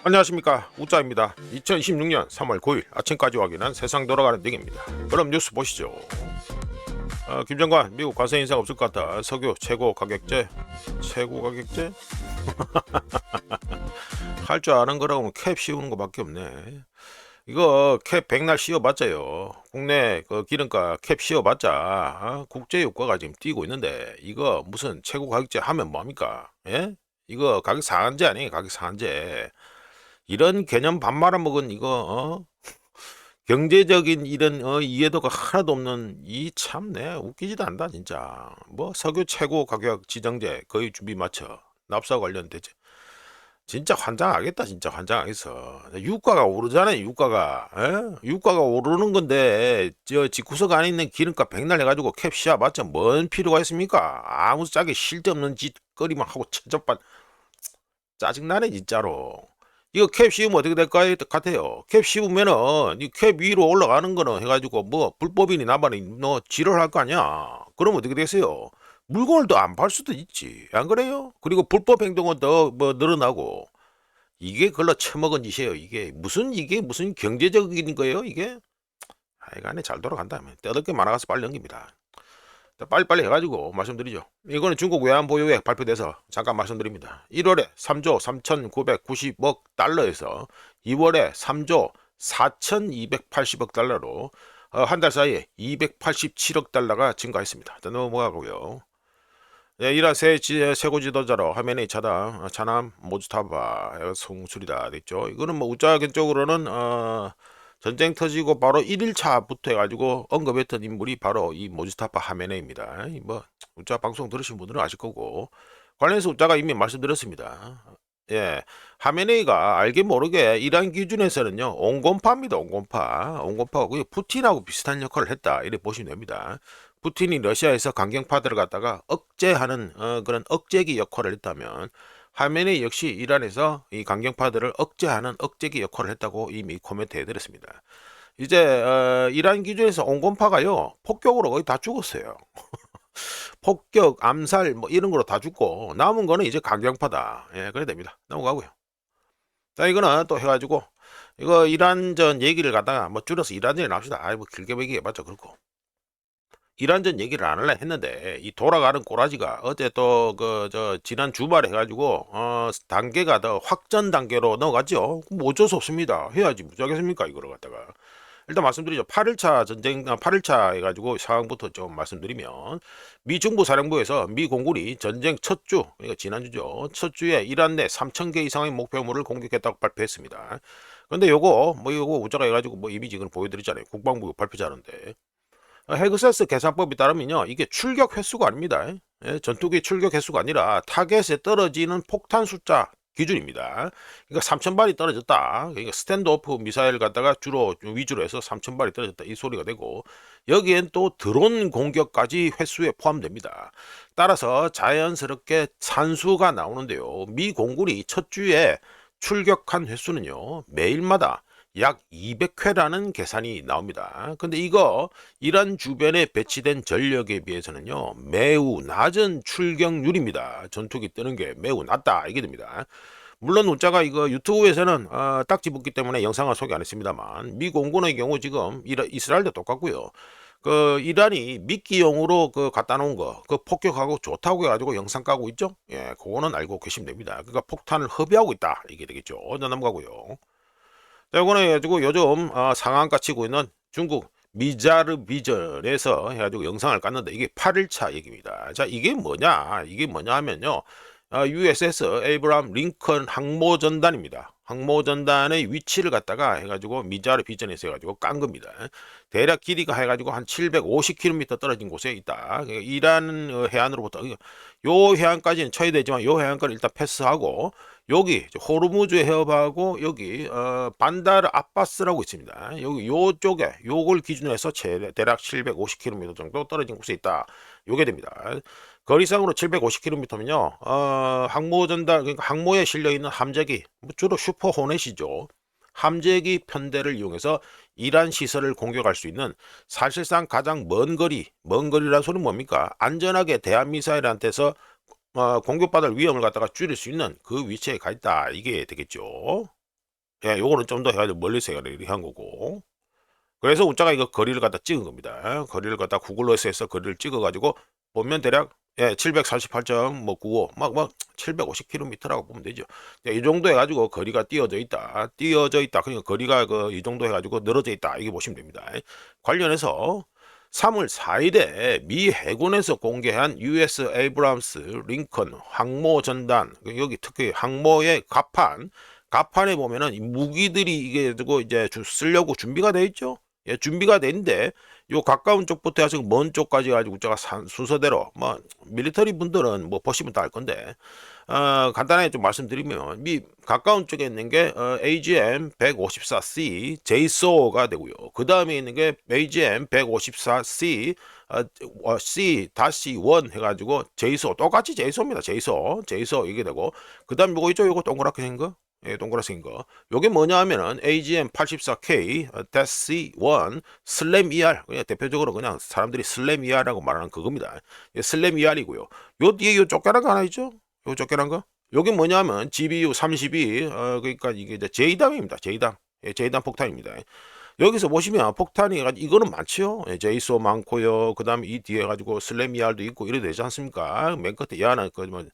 안녕하십니까, 우짜입니다. 2026년 3월 9일 아침까지 확인한 세상 돌아가는 얘기입니다. 그럼 뉴스 보시죠. 김정관 미국 관세 인상 없을 것 같다. 석유 최고 가격제 할 줄 아는 거라고 캡 씌우는 거밖에 없네. 이거 캡 백날 씌워봤자요, 국내 그 기름가 캡 씌워봤자 국제 유가가 지금 뛰고 있는데 이거 무슨 최고 가격제 하면 뭐합니까? 예? 이거 가격 상한제 아니에요, 가격 상한제. 이런 개념 밥 말아먹은 이거 경제적인 이런 이해도가 하나도 없는 이 참네, 웃기지도 않다 진짜. 뭐 석유 최고 가격 지정제 거의 준비 마쳐 납사 관련 대책, 진짜 환장하겠다, 진짜 환장하겠어. 유가가 오르잖아요, 유가가. 유가가 오르는 건데 저 집구석 안에 있는 기름값 백날 해가지고 캡 씌워봤자 뭔 필요가 있습니까? 아무 짝에 실데없는 짓거리만 하고 처접반 짜증나네 진짜로. 이거 캡 씌우면 어떻게 될 것 같아요? 캡 씌우면은 이 캡 위로 올라가는 거는 해가지고 뭐 불법이니 나발이 너 지랄할 거 아니야. 그러면 어떻게 되세요? 물건을 더 안 팔 수도 있지, 안 그래요? 그리고 불법 행동은 더 뭐 늘어나고. 이게 걸러 처먹은 짓이에요. 이게 무슨 경제적인 거예요 이게? 하여간에 잘 돌아간다면 떠들 게 많아가서 빨리 넘깁니다. 빨리빨리 해가지고 말씀드리죠. 이거는 중국 외환보유액 발표돼서 잠깐 말씀드립니다. 1월에 3조 3,990억 달러에서 2월에 3조 4,280억 달러로 한 달 사이에 287억 달러가 증가했습니다. 넘어가고요. 네, 이란 최고 지도자로 하메네이 차당, 차남 모즈타바 송출이다 됐죠. 이거는 뭐 우짜견적으로는 전쟁 터지고 바로 1일차부터 해가지고 언급했던 인물이 바로 이 모즈타파 하메네이입니다. 뭐 우짜 방송 들으신 분들은 아실 거고, 관련해서 우짜가 이미 말씀드렸습니다. 예, 하메네이가 알게 모르게 이란 기준에서는요 온건파입니다. 온건파가 거의 푸틴하고 비슷한 역할을 했다, 이렇게 보시면 됩니다. 푸틴이 러시아에서 강경파들을 갖다가 억제하는 그런 억제기 역할을 했다면, 하메네이 역시 이란에서 이 강경파들을 억제하는 억제기 역할을 했다고 이미 코멘트 해드렸습니다. 이제 이란 기준에서 온건파가요 폭격으로 거의 다 죽었어요. 폭격, 암살 뭐 이런 거로 다 죽고 남은 거는 이제 강경파다. 예, 그래 됩니다. 넘어가고요. 자, 이거는 또 해가지고 이거 이란전 얘기를 갖다가 뭐 줄여서 이란전에 납시다. 아이 뭐 길게 얘기해봤자 그렇고. 이란전 얘기를 안 할래 했는데 이 돌아가는 꼬라지가 어제 또 그 저 지난 주말에 해가지고 단계가 더 확전 단계로 넘어갔죠. 뭐 어쩔 수 없습니다. 해야지 무지하겠습니까 이거를 갖다가. 일단 말씀드리죠. 8일차 전쟁, 8일차 해가지고 상황부터 좀 말씀드리면, 미 중부 사령부에서 미 공군이 전쟁 첫 주, 그러니까 지난주죠, 첫 주에 이란 내 3,000개 이상의 목표물을 공격했다고 발표했습니다. 근데 요거 우짜가 해가지고 뭐 이미 지금 보여드렸잖아요. 국방부 발표자는데. 헤그세스 계산법에 따르면요 이게 출격 횟수가 아닙니다. 예, 전투기 출격 횟수가 아니라 타겟에 떨어지는 폭탄 숫자 기준입니다. 그러니까 3,000발이 떨어졌다. 그러니까 스탠드오프 미사일 갖다가 주로 위주로 해서 3,000발이 떨어졌다, 이 소리가 되고, 여기엔 또 드론 공격까지 횟수에 포함됩니다. 따라서 자연스럽게 산수가 나오는데요, 미 공군이 첫 주에 출격한 횟수는요 매일마다 약 200회라는 계산이 나옵니다. 근데 이거 이란 주변에 배치된 전력에 비해서는요 매우 낮은 출격률입니다. 전투기 뜨는 게 매우 낮다, 이게 됩니다. 물론 우짜가 이거 유튜브에서는 딱지 붙기 때문에 영상을 소개 안 했습니다만, 미 공군의 경우 지금 이스라엘도 똑같고요. 그 이란이 미끼용으로 그 갖다 놓은 거 그 폭격하고 좋다고 해가지고 영상 까고 있죠. 예, 그거는 알고 계시면 됩니다. 그러니까 폭탄을 허비하고 있다, 이게 되겠죠. 넘어가고요. 자, 이거는 해가지고 요즘 상한가 치고 있는 중국 미자르 비전에서 해가지고 영상을 깠는데 이게 8일차 얘기입니다. 자, 이게 뭐냐 하면요, USS 에이브람 링컨 항모전단입니다. 항모전단의 위치를 갖다가 해가지고 미자르 비전에서 해가지고 깐 겁니다. 대략 길이가 해가지고 한 750km 떨어진 곳에 있다. 이란 해안으로부터 요 해안까지는 쳐야 되지만 요 해안까지 일단 패스하고, 여기 호르무즈 해협하고 여기 반다르 아바스라고 있습니다. 여기 요쪽에 요걸 기준으로 해서 대략 750km 정도 떨어진 곳에 있다, 요게 됩니다. 거리상으로 750km면요 항모전단, 그러니까 항모에 실려있는 함재기, 주로 슈퍼 호넷이죠, 함재기 편대를 이용해서 이란 시설을 공격할 수 있는 사실상 가장 먼 거리라는 소리는 뭡니까? 안전하게 대한미사일한테서 공격받을 위험을 갖다가 줄일 수 있는 그 위치에 가 있다, 이게 되겠죠. 예, 요거는 좀 더 해가지고 멀리서 해가 이렇게 한 거고. 그래서 우짜가 이거 거리를 갖다 찍은 겁니다. 거리를 갖다 구글러스에서 거리를 찍어가지고 보면 대략 예, 748.95 막 750km라고 보면 되죠. 예, 이 정도 해가지고 거리가 띄어져 있다. 그러니까 거리가 이 정도 해가지고 늘어져 있다. 이게 보시면 됩니다. 관련해서 3월 4일에 미 해군에서 공개한 US 에이브람스 링컨 항모 전단, 여기 특히 항모의 가판에 보면은 이 무기들이 이게 이제 쓰려고 준비가 돼 있죠. 예, 준비가 되는데 요 가까운 쪽부터 해서 먼 쪽까지 가지고 제가 순서대로 뭐 밀리터리 분들은 뭐 보시면 다 알 건데 간단하게 좀 말씀드리면 미 가까운 쪽에 있는 게 AGM 154C JSO가 되고요. 그 다음에 있는 게 AGM 154C C-1 해가지고 JSO 똑같이 JSO입니다. JSO 이게 되고 그 다음 요거 있죠? 요거 동그랗게 생긴 거. 예, 동그랗게 생긴 거. 요게 뭐냐 하면은 AGM 84K C1 슬램 ER 그냥 대표적으로 그냥 사람들이 슬램 ER라고 말하는 그겁니다. 예, 슬램 ER이고요. 요 뒤에 요 쫓겨난 거 하나 있죠? 요 쫓겨난 거? 요게 뭐냐면 GBU 32 그러니까 이게 이제 J담입니다. J담. 예, J담 폭탄입니다. 여기서 보시면 폭탄이 이거는 많죠. 예, 제이소 많고요. 그 다음에 이 뒤에 가지고 슬램 ER도 있고 이래 되지 않습니까? 맨 끝에 야는 그뭐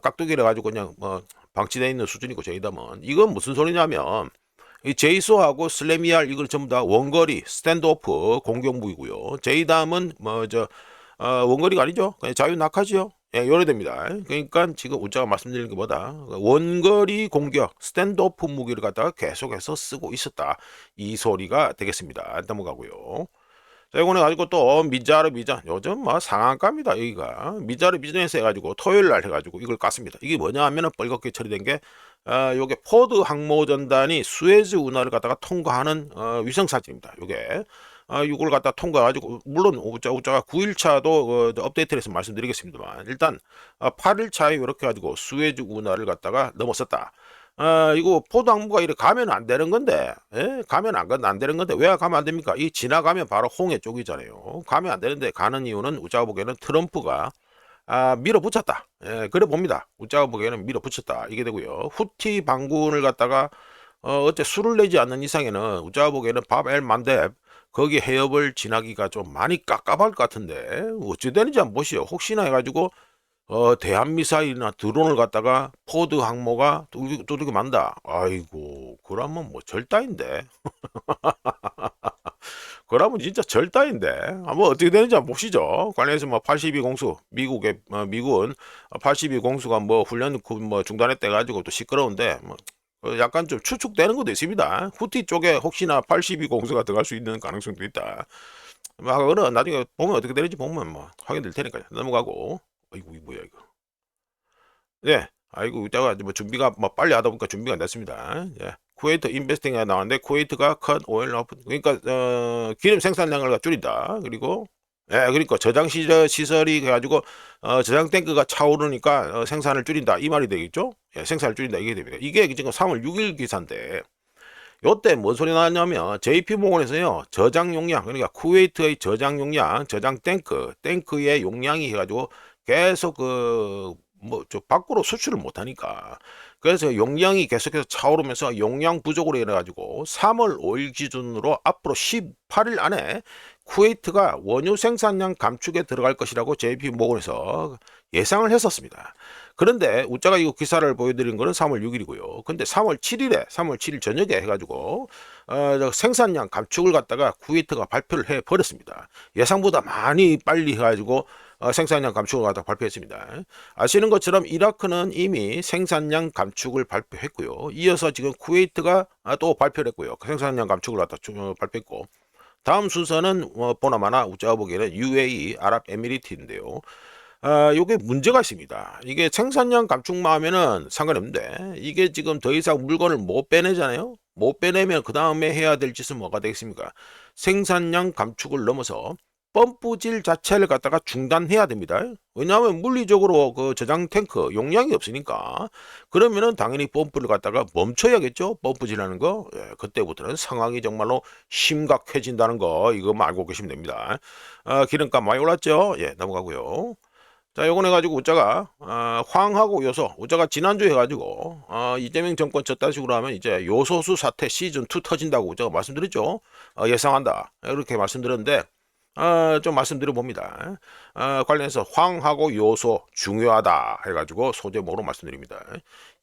깍두기를 가지고 그냥 뭐 방치되어 있는 수준이고 제이담은 이건 무슨 소리냐면 이 제이소하고 슬램 ER 이걸 전부 다 원거리 스탠드오프 공격 무기고요. 제이담은 원거리가 아니죠. 그냥 자유 낙하지요. 예, 요래됩니다. 그러니까 지금 우짜가 말씀드리는 것보다 원거리 공격 스탠드오프 무기를 갖다가 계속해서 쓰고 있었다. 이 소리가 되겠습니다. 넘어가고요. 자, 이거는 가지고 또 미자르 비전 요즘 뭐 상한가입니다. 여기가 미자르 비전에서 해가지고 토요일 날 해가지고 이걸 깠습니다. 이게 뭐냐 하면은 빨갛게 처리된 게 요게 포드 항모전단이 수에즈 운하를 갖다가 통과하는 위성 사진입니다. 요게 이걸 갖다 통과해가지고 물론 우짜가 9일차도 업데이트를 해서 말씀드리겠습니다만 일단 8일차에 이렇게 가지고 수에즈 운하를 갖다가 넘었었다. 이거 포도 항모가 이렇게 가면 안 되는 건데, 예? 가면 안 되는 건데, 왜 가면 안 됩니까? 이 지나가면 바로 홍해 쪽이잖아요. 가면 안 되는데, 가는 이유는 우짜가 보기에는 트럼프가, 밀어붙였다. 예, 그래 봅니다. 우짜가 보기에는 밀어붙였다. 이게 되고요. 후티 반군을 갖다가, 어째 술을 내지 않는 이상에는 우짜가 보기에는 밥 엘 만뎃, 거기 해협을 지나기가 좀 많이 깝깝할 것 같은데, 어찌 되는지 한번 보시오. 혹시나 해가지고, 대한미사일이나 드론을 갖다가 포드 항모가 두들겨 만다. 아이고, 그러면 뭐 절따인데. 그러면 진짜 절따인데. 한번 어떻게 되는지 한번 보시죠. 관련해서 뭐 82 공수, 미군 82 공수가 뭐 훈련 뭐 중단했대 가지고 또 시끄러운데, 뭐 약간 좀 추측되는 것도 있습니다. 후티 쪽에 혹시나 82 공수가 들어갈 수 있는 가능성도 있다. 막 그거는 나중에 보면 어떻게 되는지 보면 뭐 확인될 테니까요. 넘어가고. 아이고, 이 뭐야 이거. 예. 아이고, 이따가 뭐 준비가 뭐 빨리 하다 보니까 준비가 안 됐습니다. 예. 쿠웨이트 인베스팅이 나왔는데 쿠웨이트가 컷 오일 오픈 그러니까 기름 생산량을 줄인다. 그리고 예, 그러니까 시설이 가지고 저장 탱크가 차오르니까 생산을 줄인다. 이 말이 되겠죠? 예, 생산을 줄인다 이게 됩니다. 이게 지금 3월 6일 기사인데 요때 뭔 소리 나왔냐면 JP모건에서요 저장 용량 그러니까 쿠웨이트의 저장 용량 저장 탱크의 용량이 해가지고 계속 저 밖으로 수출을 못하니까 그래서 용량이 계속해서 차오르면서 용량 부족으로 인해가지고 3월 5일 기준으로 앞으로 18일 안에 쿠웨이트가 원유 생산량 감축에 들어갈 것이라고 JP모건에서 예상을 했었습니다. 그런데 우짜가 이거 기사를 보여드린 거는 3월 6일이고요. 근데 3월 7일 저녁에 해가지고 생산량 감축을 갖다가 쿠웨이트가 발표를 해버렸습니다. 예상보다 많이 빨리 해가지고 생산량 감축을 갖다 발표했습니다. 아시는 것처럼 이라크는 이미 생산량 감축을 발표했고요. 이어서 지금 쿠웨이트가 또 발표를 했고요. 생산량 감축을 갖다 발표했고 다음 순서는 보나마나 우짜가 보기에는 UAE 아랍에미리트인데요. 요게 문제가 있습니다. 이게 생산량 감축만 하면은 상관이 없는데 이게 지금 더 이상 물건을 못 빼내잖아요. 못 빼내면 그 다음에 해야 될 짓은 뭐가 되겠습니까? 생산량 감축을 넘어서 펌프질 자체를 갖다가 중단해야 됩니다. 왜냐하면 물리적으로 그 저장 탱크 용량이 없으니까 그러면은 당연히 펌프를 갖다가 멈춰야겠죠. 펌프질하는 거. 예, 그때부터는 상황이 정말로 심각해진다는 거 이거 알고 계시면 됩니다. 기름값 많이 올랐죠. 예, 넘어가고요. 자, 요건 해가지고 우자가 황하고 요소, 우자가 지난주에 해가지고 이재명 정권 졌다는 식으로 하면 이제 요소수 사태 시즌2 터진다고 우자가 말씀드렸죠. 예상한다 이렇게 말씀드렸는데 좀 말씀드려 봅니다. 관련해서 황하고 요소 중요하다 해가지고 소제목으로 말씀드립니다.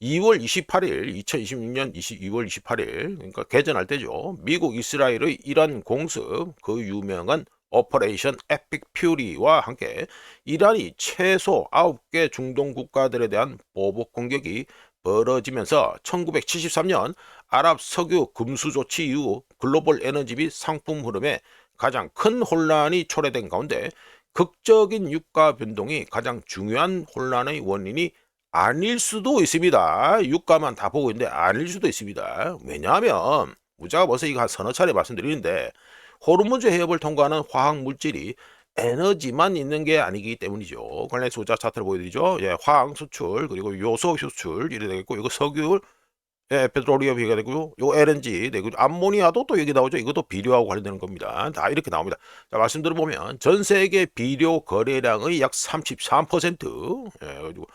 2월 28일 2026년 2월 28일 그러니까 개전할 때죠. 미국 이스라엘의 이란 공습 그 유명한 오퍼레이션 에픽 퓨리와 함께 이란이 최소 9개 중동 국가들에 대한 보복 공격이 벌어지면서 1973년 아랍 석유 금수 조치 이후 글로벌 에너지 및 상품 흐름에 가장 큰 혼란이 초래된 가운데 극적인 유가 변동이 가장 중요한 혼란의 원인이 아닐 수도 있습니다. 유가만 다 보고 있는데 아닐 수도 있습니다. 왜냐하면 우자가 벌써 이거 한 서너 차례 말씀드리는데 호르무즈 해협을 통과하는 화학 물질이 에너지만 있는 게 아니기 때문이죠. 관련해서 우자 차트를 보여드리죠. 예, 화학 수출 그리고 요소 수출 이래 되겠고 이거 석유 예, 페트로리움이 되고요. 요 LNG 되고 암모니아도 또 여기 나오죠. 이것도 비료하고 관련되는 겁니다. 다 이렇게 나옵니다. 자, 말씀드려 보면 전 세계 비료 거래량의 약 33%. 예, 그리고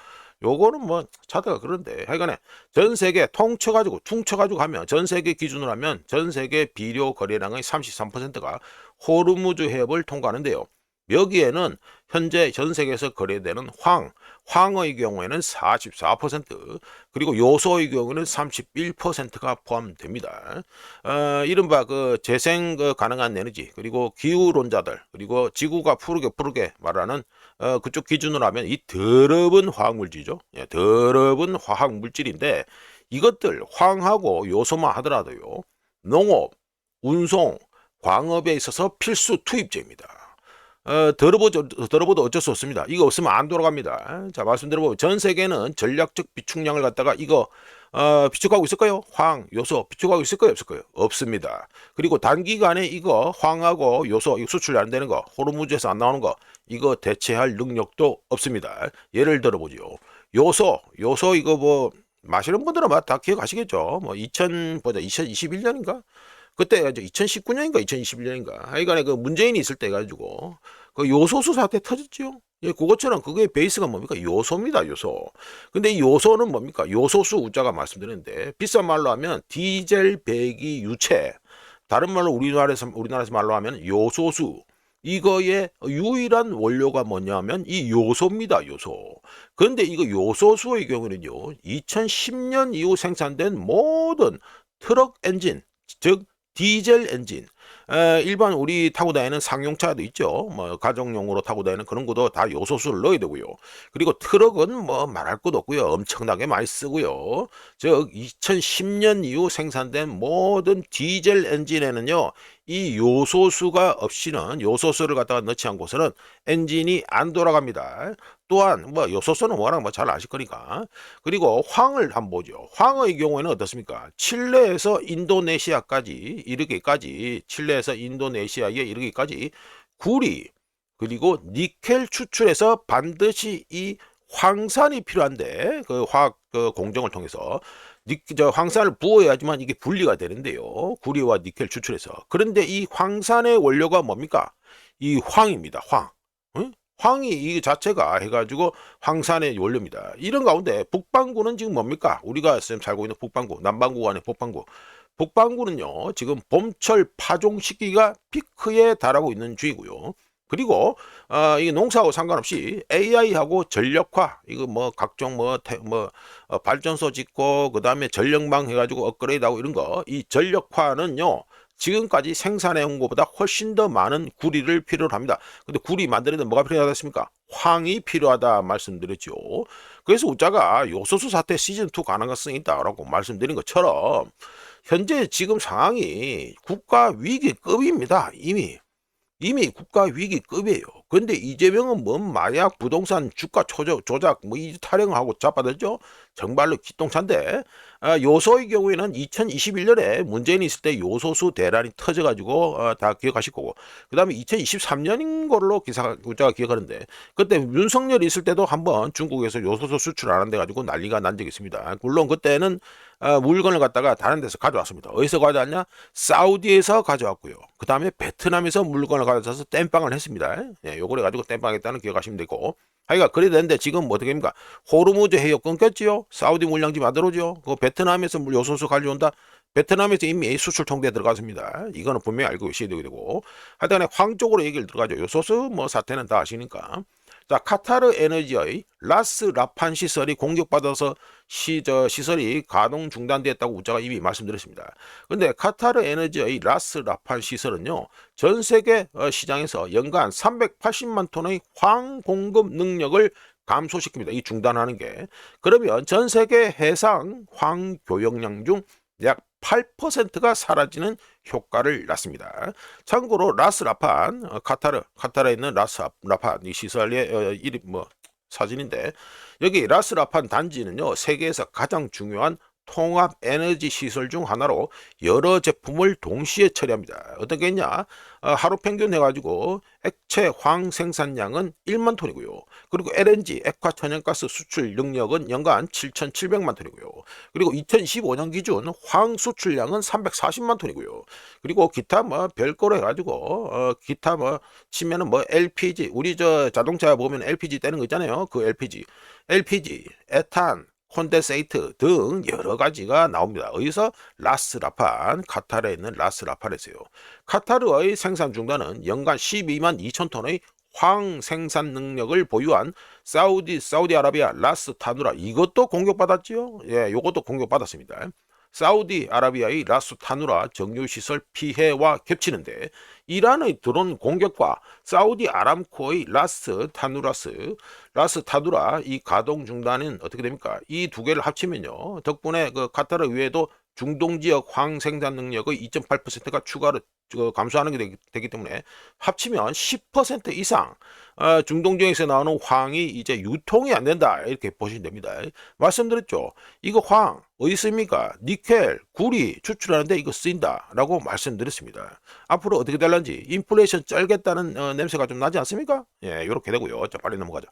요거는 뭐 차트가 그런데 하여간에 전 세계 퉁쳐가지고 하면 전 세계 기준으로 하면 전 세계 비료 거래량의 33%가 호르무즈 해협을 통과하는데요. 여기에는 현재 전 세계에서 거래되는 황의 경우에는 44%, 그리고 요소의 경우는 31%가 포함됩니다. 이른바 그 재생 가능한 에너지, 그리고 기후론자들, 그리고 지구가 푸르게 말하는 그쪽 기준으로 하면 이 더러운 화학물질이죠. 예, 더러운 화학물질인데 이것들 황하고 요소만 하더라도요. 농업, 운송, 광업에 있어서 필수 투입제입니다. 들어보도 어쩔 수 없습니다. 이거 없으면 안 돌아갑니다. 자, 말씀드려보면 전 세계는 전략적 비축량을 갖다가 이거 비축하고 있을까요? 요소 비축하고 있을까요? 없을까요? 없습니다. 그리고 단기간에 이거 황하고 요소 수출이 안 되는 거, 호르무즈에서 안 나오는 거 이거 대체할 능력도 없습니다. 예를 들어보죠. 요소 이거 뭐 마시는 분들은 다 기억하시겠죠. 뭐 2021년인가? 그때 2019년인가 2021년인가 하여간에 그 문재인이 있을 때 가지고 그 요소수 사태 터졌죠. 예, 그것처럼 그게 베이스가 뭡니까? 요소입니다, 요소. 근데 이 요소는 뭡니까? 요소수 우자가 말씀드렸는데 비싼 말로 하면 디젤 배기 유체. 다른 말로 우리나라에서 말로 하면 요소수. 이거의 유일한 원료가 뭐냐면 이 요소입니다, 요소. 그런데 이거 요소수의 경우는요, 2010년 이후 생산된 모든 트럭 엔진, 즉 디젤 엔진, 일반 우리 타고 다니는 상용차도 있죠. 뭐 가정용으로 타고 다니는 그런 것도 다 요소수를 넣어야 되고요. 그리고 트럭은 뭐 말할 것도 없고요. 엄청나게 많이 쓰고요. 즉 2010년 이후 생산된 모든 디젤 엔진에는요. 이 요소수가 없이는 요소수를 갖다가 넣지 않고서는 엔진이 안 돌아갑니다. 또한 뭐 요소수는 워낙 뭐 잘 아실 거니까. 그리고 황을 한번 보죠. 황의 경우에는 어떻습니까? 칠레에서 인도네시아까지 이르기까지 칠레에서 인도네시아에 이르기까지 구리 그리고 니켈 추출에서 반드시 이 황산이 필요한데 그 화학 그 공정을 통해서 황산을 부어야지만 이게 분리가 되는데요. 구리와 니켈 추출해서. 그런데 이 황산의 원료가 뭡니까? 이 황입니다. 황. 응? 황이 이 자체가 해가지고 황산의 원료입니다. 이런 가운데 북반구는 지금 뭡니까? 우리가 지금 살고 있는 북반구, 남반구가 아닌 북반구. 북반구는요, 지금 봄철 파종 시기가 피크에 달하고 있는 중이고요. 그리고 이 농사하고 상관없이 AI하고 전력화 이거 뭐 각종 발전소 짓고 그다음에 전력망 해가지고 업그레이드하고 이런 거 이 전력화는요 지금까지 생산해 온 것보다 훨씬 더 많은 구리를 필요로 합니다. 근데 구리 만드는데 뭐가 필요하다습니까? 황이 필요하다 말씀드렸죠. 그래서 우자가 요소수 사태 시즌2 가능성이 있다라고 말씀드린 것처럼 현재 지금 상황이 국가 위기급입니다. 이미 국가 위기급이에요. 근데 이재명은 뭔 마약 부동산 주가 조작 이 타령하고 잡아들죠. 정말로 기똥찬데 요소의 경우에는 2021년에 문재인이 있을 때 요소수 대란이 터져가지고 다 기억하실 거고 그 다음에 2023년인 걸로 기사가 기억하는데 그때 윤석열이 있을 때도 한번 중국에서 요소수 수출 안 한데 가지고 난리가 난 적이 있습니다. 물론 그때는 물건을 갖다가 다른 데서 가져왔습니다. 어디서 가져왔냐? 사우디에서 가져왔고요. 그 다음에 베트남에서 물건을 가져와서 땜빵을 했습니다. 예, 요걸 해가지고 땜빵했다는 기억하시면 되고. 하여가 그래 되는데 지금 뭐 어떻게 됩니까? 호르무즈 해협 끊겼지요. 사우디 물량지 만들어죠. 그 베트남에서 요소수 가져온다. 베트남에서 이미 수출 통제에 들어갔습니다. 이거는 분명히 알고 계셔야 되고. 하여튼간에 황 쪽으로 얘기를 들어가죠. 요소수 뭐 사태는 다 아시니까. 자, 카타르 에너지의 라스 라판 시설이 공격받아서 시설이 가동 중단됐다고 우자가 이미 말씀드렸습니다. 근데 카타르 에너지의 라스 라판 시설은요, 전 세계 시장에서 연간 380만 톤의 황 공급 능력을 감소시킵니다. 이 중단하는 게. 그러면 전 세계 해상 황 교역량 중 약 8%가 사라지는 효과를 낳습니다. 참고로 라스라판, 카타르에 있는 라스라판 이 시설의 이름 사진인데, 여기 라스라판 단지는요, 세계에서 가장 중요한 통합 에너지 시설 중 하나로 여러 제품을 동시에 처리합니다. 어떤 게 있냐? 하루 평균 해가지고 액체 황 생산량은 1만 톤이고요. 그리고 LNG, 액화천연가스 수출 능력은 연간 7,700만 톤이고요. 그리고 2015년 기준 황 수출량은 340만 톤이고요. 그리고 기타 뭐 별거로 해가지고 기타 뭐 치면은 뭐 LPG, 우리 저 자동차 보면 LPG 떼는 거 있잖아요. 그 LPG, 에탄, 콘덴세이트 등 여러 가지가 나옵니다. 어디서? 라스라판, 카타르에 있는 라스라판에서요. 카타르의 생산 중단은 연간 12만 2천 톤의 황 생산 능력을 보유한 사우디아라비아 라스 타누라, 이것도 공격받았지요. 예, 요것도 공격받았습니다. 사우디아라비아의 라스 타누라 정유시설 피해와 겹치는데, 이란의 드론 공격과 사우디 아람코의 라스 타누라 이 가동 중단은 어떻게 됩니까? 이 두 개를 합치면요, 덕분에 그 카타르 외에도 중동 지역 황 생산 능력의 2.8%가 추가로 감소하는 게 되기 때문에 합치면 10% 이상 중동 지역에서 나오는 황이 이제 유통이 안 된다, 이렇게 보시면 됩니다. 말씀드렸죠. 이거 황 어디 있습니까? 니켈, 구리 추출하는데 이거 쓰인다라고 말씀드렸습니다. 앞으로 어떻게 될런지 인플레이션 쩔겠다는 냄새가 좀 나지 않습니까? 예, 이렇게 되고요. 자, 빨리 넘어가자.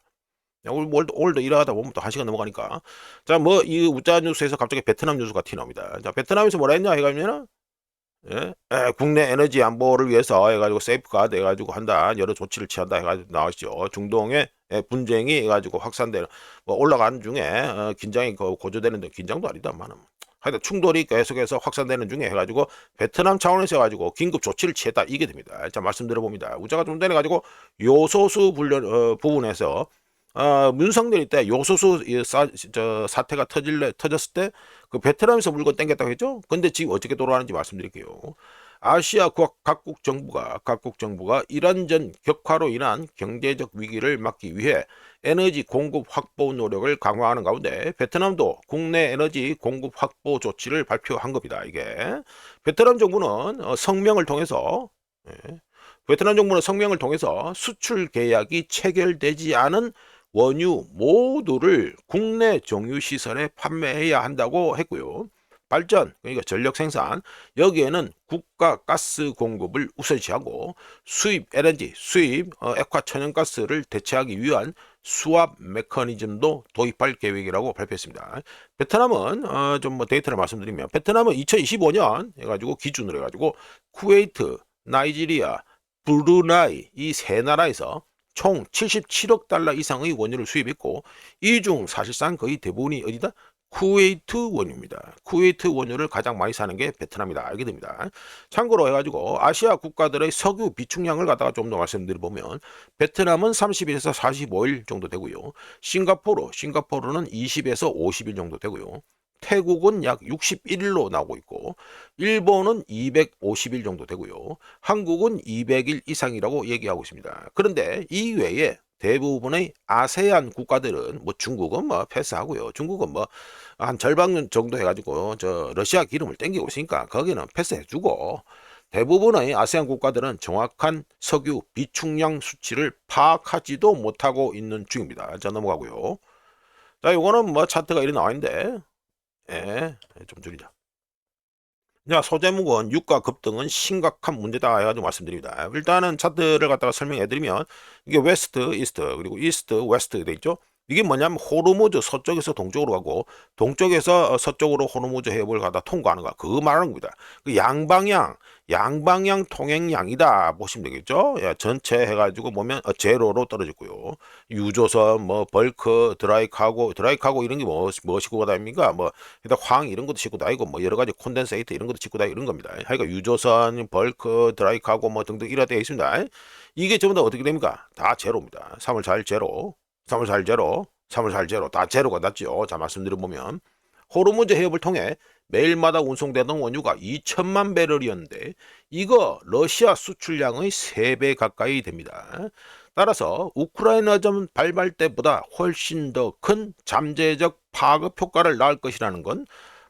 오늘도 일하다 보면 또 1시간 넘어가니까. 자, 뭐 이 우짜 뉴스에서 갑자기 베트남 뉴스가 튀나옵니다. 자, 베트남에서 뭐라 했냐 해가지고는, 예? 국내 에너지 안보를 위해서 해가지고 세이프가드 해가지고 한다, 여러 조치를 취한다 해가지고 나왔죠. 중동의 분쟁이 해가지고 확산되는 뭐 올라가는 중에 긴장이 고조되는데, 긴장도 아니다만은 하여튼 충돌이 계속해서 확산되는 중에 해가지고 베트남 차원에서 해가지고 긴급 조치를 취했다, 이게 됩니다. 자, 말씀드려봅니다. 우자가 좀 전에 가지고 요소수 부분에서 윤석열이 때 요소수 사태가 터졌을 때 그 베트남에서 물건 땡겼다고 했죠. 근데 지금 어떻게 돌아가는지 말씀드릴게요. 아시아 각국 정부가 이란전 격화로 인한 경제적 위기를 막기 위해 에너지 공급 확보 노력을 강화하는 가운데 베트남도 국내 에너지 공급 확보 조치를 발표한 겁니다. 이게 베트남 정부는 성명을 통해서 수출 계약이 체결되지 않은 원유 모두를 국내 정유시설에 판매해야 한다고 했고요. 발전, 그러니까 전력 생산, 여기에는 국가 가스 공급을 우선시하고 수입 LNG, 액화 천연가스를 대체하기 위한 수압 메커니즘도 도입할 계획이라고 발표했습니다. 베트남은 좀 뭐 데이터를 말씀드리면, 베트남은 2025년 해가지고 기준으로 해가지고 쿠웨이트, 나이지리아, 브루나이 이 세 나라에서 총 77억 달러 이상의 원유를 수입했고, 이 중 사실상 거의 대부분이 어디다? 쿠웨이트 원유입니다. 쿠웨이트 원유를 가장 많이 사는 게 베트남이다, 알게 됩니다. 참고로 해가지고 아시아 국가들의 석유 비축량을 갖다가 좀 더 말씀드려보면, 베트남은 30일에서 45일 정도 되고요. 싱가포르는 20에서 50일 정도 되고요. 태국은 약 61일로 나오고 있고, 일본은 250일 정도 되고요. 한국은 200일 이상이라고 얘기하고 있습니다. 그런데 이 외에 대부분의 아세안 국가들은, 뭐 중국은 뭐 패스하고요. 중국은 뭐 한 절반 정도 해가지고 저 러시아 기름을 땡기고 있으니까 거기는 패스해주고, 대부분의 아세안 국가들은 정확한 석유 비축량 수치를 파악하지도 못하고 있는 중입니다. 자, 넘어가고요. 자, 이거는 뭐 차트가 이리 나와 있는데, 좀 줄이자. 자, 소재목은 유가 급등은 심각한 문제다 해가지고 말씀드립니다. 일단은 차트를 갖다가 설명해드리면, 이게 웨스트, 이스트, 그리고 이스트, 웨스트 돼 있죠. 이게 뭐냐면 호르무즈 서쪽에서 동쪽으로 가고 동쪽에서 서쪽으로 호르무즈 해협을 가다 통과하는 거, 그거 말하는 겁니다. 그 양방향 통행량이다 보시면 되겠죠. 예, 전체 해가지고 보면 제로로 떨어졌고요. 유조선, 뭐 벌크, 드라이카고 이런 게 뭐 싣고 다닙니까? 뭐 일단 황 이런 것도 싣고 다니고 뭐 여러 가지 콘덴세이트 이런 것도 싣고 다니고 이런 겁니다. 그러니까 유조선, 벌크, 드라이카고 뭐 등등 이라 되어 있습니다. 이게 전부 다 어떻게 됩니까? 다 제로입니다. 3월 4일 제로. 3월 4일 제로, 3월 4일 제로, 다 제로가 났죠. 자, 말씀드려보면 호르무즈 해협을 통해 매일마다 운송되던 원유가 2천만 배럴이었는데 이거 러시아 수출량의 3배 가까이 됩니다. 따라서 우크라이나전 발발 때보다 훨씬 더 큰 잠재적 파급 효과를 낳을 것이라는 건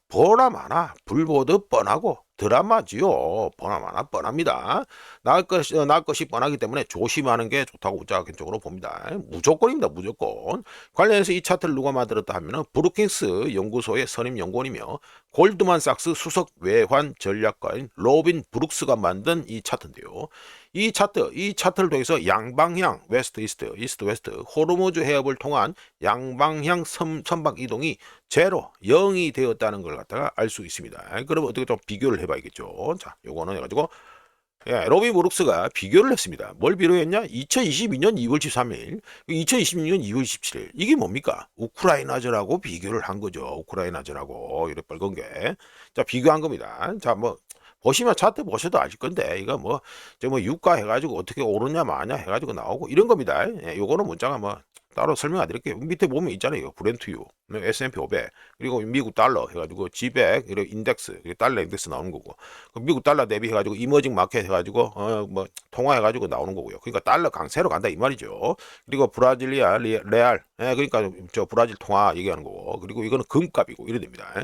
보나마나 불보듯 뻔하고 드라마지요. 보나마나 뻔합니다. 나을 것이 뻔하기 때문에 조심하는 게 좋다고 우짜 개인적으로 봅니다. 무조건입니다. 무조건. 관련해서 이 차트를 누가 만들었다 하면은 브루킹스 연구소의 선임 연구원이며 골드만삭스 수석 외환 전략가인 로빈 브룩스가 만든 이 차트인데요. 이 차트를 통해서 양방향 웨스트 이스트 웨스트 호르무즈 해협을 통한 양방향 선박 이동이 제로 0이 되었다는 걸 갖다가 알 수 있습니다. 그러면 어떻게 좀 비교를 해봐야겠죠. 자, 요거는 해가지고 로빈 브룩스가 비교를 했습니다. 뭘 비교했냐? 2022년 2월 13일, 2026년 2월 27일. 이게 뭡니까? 우크라이나전하고 비교를 한 거죠. 우크라이나전하고 이래 빨간 게. 자, 비교한 겁니다. 자, 뭐 보시면 차트 보셔도 아실 건데 이거 뭐 유가 해가지고 어떻게 오르냐 마냐 해가지고 나오고 이런 겁니다. 요거는 문자가 뭐 따로 설명 안 드릴게요. 밑에 보면 있잖아요. 브렌트유, S&P 500, 그리고 미국 달러 해가지고 G100, 이런 인덱스, 달러 인덱스 나오는 거고, 미국 달러 대비 해가지고 이머징 마켓 해가지고 뭐 통화해가지고 나오는 거고요. 그러니까 달러 강세로 간다 이 말이죠. 그리고 브라질리아 레알, 그러니까 저 브라질 통화 얘기하는 거고, 그리고 이거는 금값이고 이래 됩니다.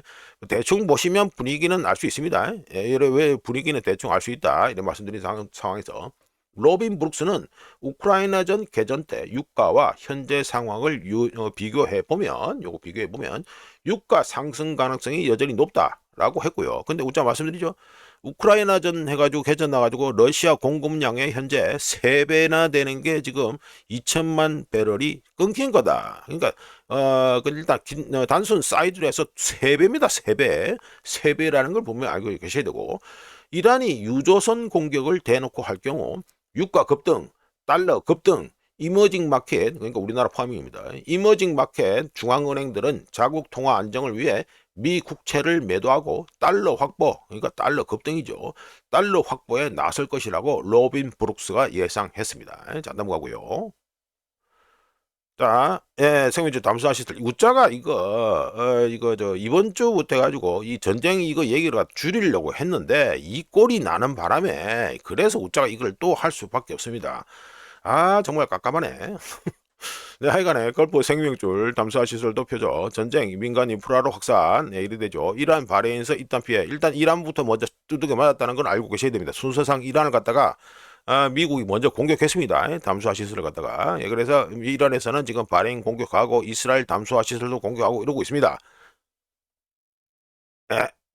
대충 보시면 분위기는 알 수 있습니다. 왜 분위기는 대충 알 수 있다 이런 말씀드린 상황에서. 로빈 브룩스는 우크라이나전 개전 때 유가와 현재 상황을 비교해 보면 유가 상승 가능성이 여전히 높다라고 했고요. 근데 우짜 말씀드리죠. 우크라이나전 해가지고 개전 나가지고 러시아 공급량의 현재 3배나 되는 게 지금 2천만 배럴이 끊긴 거다. 그러니까 일단 단순 사이즈로 해서 3배입니다. 3배. 3배라는 걸 보면 알고 계셔야 되고, 이란이 유조선 공격을 대놓고 할 경우 유가 급등, 달러 급등, 이머징 마켓, 그러니까 우리나라 포함입니다. 이머징 마켓 중앙은행들은 자국 통화 안정을 위해 미 국채를 매도하고 달러 확보, 그러니까 달러 급등이죠. 달러 확보에 나설 것이라고 로빈 브룩스가 예상했습니다. 자, 넘어가고요. 자, 생명주 담수하시들 우짜가 이거 이번 주부터 해가지고 이 전쟁 이거 얘기를 줄이려고 했는데 이 꼴이 나는 바람에 그래서 우짜가 이걸 또 할 수밖에 없습니다. 아, 정말 깝깝하네. 네, 하여간에 걸프 생명줄 담수화 시설 높여줘 전쟁 민간 인프라로 확산, 이래 되죠. 이란 바레인에서 일단 피해, 일단 이란부터 먼저 두들겨 맞았다는 건 알고 계셔야 됩니다. 순서상 이란을 갖다가 미국이 먼저 공격했습니다. 담수화 시설을 갖다가. 그래서 이란에서는 지금 바레인 공격하고 이스라엘 담수화 시설도 공격하고 이러고 있습니다.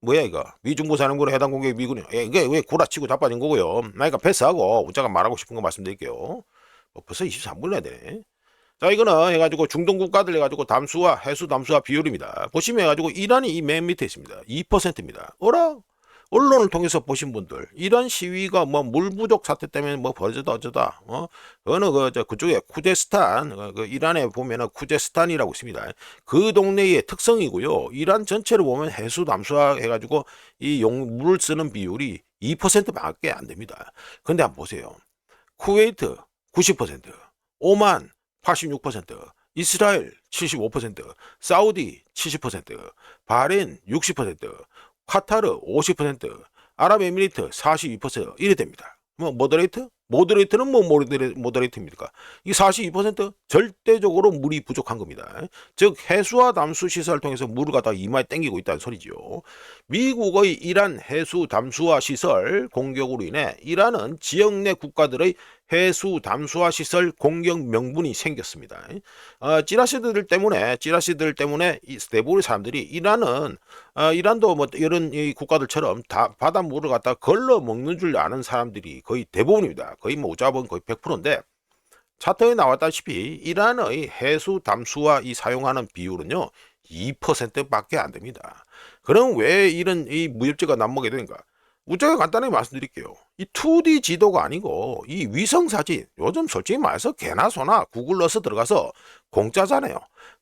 뭐야 이거? 미중부 사령부의 해당 공격 미군이 이게 왜 구라치고 자빠진 거고요. 그러니까 패스하고 우자가 말하고 싶은 거 말씀드릴게요. 벌써 23분 해야 되네. 자, 이거는 해가지고 중동 국가들 해가지고 담수화 해수 담수화 비율입니다. 보시면 해가지고 이란이 이 맨 밑에 있습니다. 2%입니다. 어라? 언론을 통해서 보신 분들, 이런 시위가 뭐 물 부족 사태 때문에 뭐 벌어졌다 어쩌다, 어느 그쪽에 쿠제스탄, 그 이란에 보면은 쿠제스탄이라고 있습니다. 그 동네의 특성이고요. 이란 전체를 보면 해수 담수화 해가지고 이 물을 쓰는 비율이 2%밖에 안 됩니다. 근데 한번 보세요. 쿠웨이트 90%, 오만 86%, 이스라엘 75%, 사우디 70%, 바레인 60%, 카타르 50%, 아랍에미리트 42% 이래 됩니다. 뭐 모더레이트? 모더레이트는 뭐 모더레이트입니까? 이 42% 절대적으로 물이 부족한 겁니다. 즉 해수와 담수 시설을 통해서 물을 갖다가 이마에 땡기고 있다는 소리죠. 미국의 이란 해수 담수화 시설 공격으로 인해 이란은 지역 내 국가들의 해수 담수화 시설 공격 명분이 생겼습니다. 찌라시들 때문에 이 대부분의 사람들이 이란도 뭐 이런 이 국가들처럼 다 바닷물을 갖다 걸러 먹는 줄 아는 사람들이 거의 대부분입니다. 거의 뭐 오자본 거의 100%인데 차트에 나왔다시피 이란의 해수 담수화 이 사용하는 비율은요 2%밖에 안 됩니다. 그럼 왜 이런 이 무협지가 남먹게 되는가? 우리가 간단하게 말씀드릴게요. 이 2D 지도가 아니고 이 위성 사진 요즘 솔직히 말해서 개나 소나 구글 넣어서 들어가서 공짜잖아요.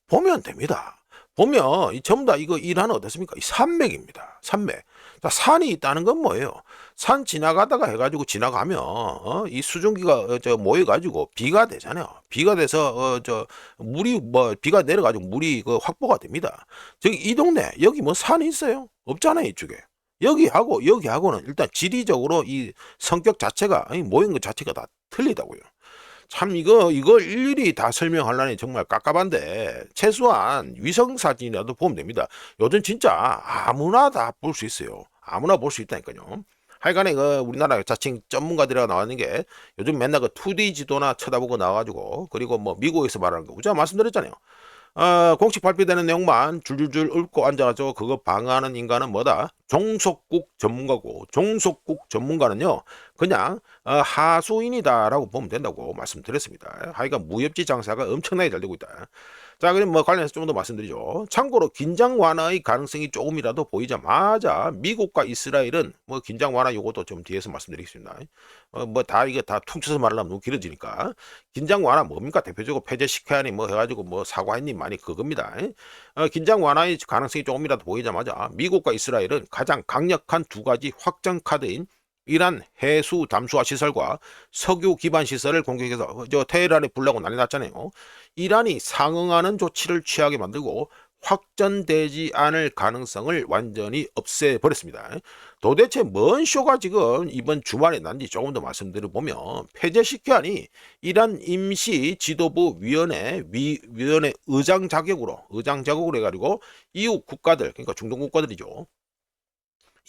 보면 됩니다. 보면 이 전부 다 이거 이란은 어떻습니까? 이 산맥입니다. 산맥. 자, 산이 있다는 건 뭐예요? 산 지나가다가 해가지고 지나가면 이 수증기가 저 모여가지고 비가 되잖아요. 비가 돼서 저 물이 뭐 비가 내려가지고 물이 그 확보가 됩니다. 저기 이 동네 여기 뭐 산이 있어요? 없잖아요 이쪽에. 여기하고는 일단 지리적으로 이 성격 자체가 아니 모인 것 자체가 다 틀리다고요. 참 이거 일일이 다 설명하려니 정말 깝깝한데 최소한 위성 사진이라도 보면 됩니다. 요즘 진짜 아무나 다 볼 수 있어요. 아무나 볼 수 있다니까요. 하여간에 그 우리나라 자칭 전문가들이 나왔는 게 요즘 맨날 그 2D 지도나 쳐다보고 나와가지고 그리고 뭐 미국에서 말하는 거 제가 말씀드렸잖아요. 공식 발표되는 내용만 줄줄줄 읊고 앉아가지고 그거 방어하는 인간은 뭐다? 종속국 전문가고 종속국 전문가는요 그냥 하수인이다라고 보면 된다고 말씀드렸습니다. 하여간 무협지 장사가 엄청나게 잘 되고 있다. 자, 그럼 뭐 관련해서 좀 더 말씀드리죠. 참고로 긴장 완화의 가능성이 조금이라도 보이자마자 미국과 이스라엘은 뭐 긴장 완화 요것도 좀 뒤에서 말씀드리겠습니다. 뭐 다 이거 다 퉁쳐서 말하면 너무 길어지니까 긴장 완화 뭡니까? 대표적으로 폐쇄시켜야 하니 뭐 해가지고 뭐 사과했니 많이 그겁니다. 긴장 완화의 가능성이 조금이라도 보이자마자 미국과 이스라엘은 가장 강력한 두 가지 확정 카드인 이란 해수 담수화 시설과 석유 기반 시설을 공격해서 저 테헤란에 불나고 난리 났잖아요. 이란이 상응하는 조치를 취하게 만들고 확전되지 않을 가능성을 완전히 없애버렸습니다. 도대체 뭔 쇼가 지금 이번 주말에 난지 조금 더 말씀드려보면 폐쇄시켜하니 이란 임시 지도부 위원회 의장 자격으로 해가지고 이웃 국가들 그러니까 중동 국가들이죠.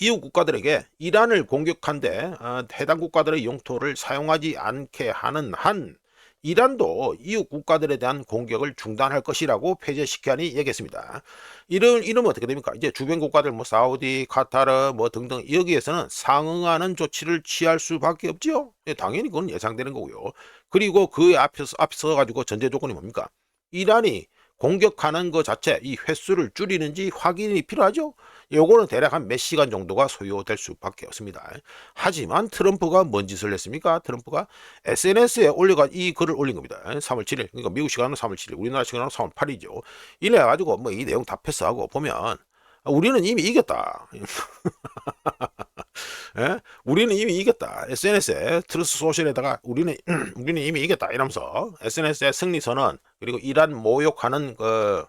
이웃 국가들에게 이란을 공격한데 해당 국가들의 영토를 사용하지 않게 하는 한 이란도 이웃 국가들에 대한 공격을 중단할 것이라고 폐쇄시켜니 얘기했습니다. 이러면 어떻게 됩니까? 이제 주변 국가들 뭐 사우디, 카타르 뭐 등등 여기에서는 상응하는 조치를 취할 수밖에 없지요. 당연히 그건 예상되는 거고요. 그리고 그 앞서 가지고 전제 조건이 뭡니까? 이란이 공격하는 것 자체 이 횟수를 줄이는지 확인이 필요하죠. 요거는 대략 한 몇 시간 정도가 소요될 수밖에 없습니다. 하지만 트럼프가 뭔 짓을 했습니까? 트럼프가 SNS에 이 글을 올린 겁니다. 3월 7일 그러니까 미국 시간은 3월 7일 우리나라 시간은 3월 8일이죠. 이래가지고 뭐 이 내용 다 패스하고 보면 우리는 이미 이겼다. 예? 우리는 이미 이겼다. SNS에 트루스 소셜에다가 우리는 이미 이겼다 이러면서 SNS에 승리 선언 그리고 이란 모욕하는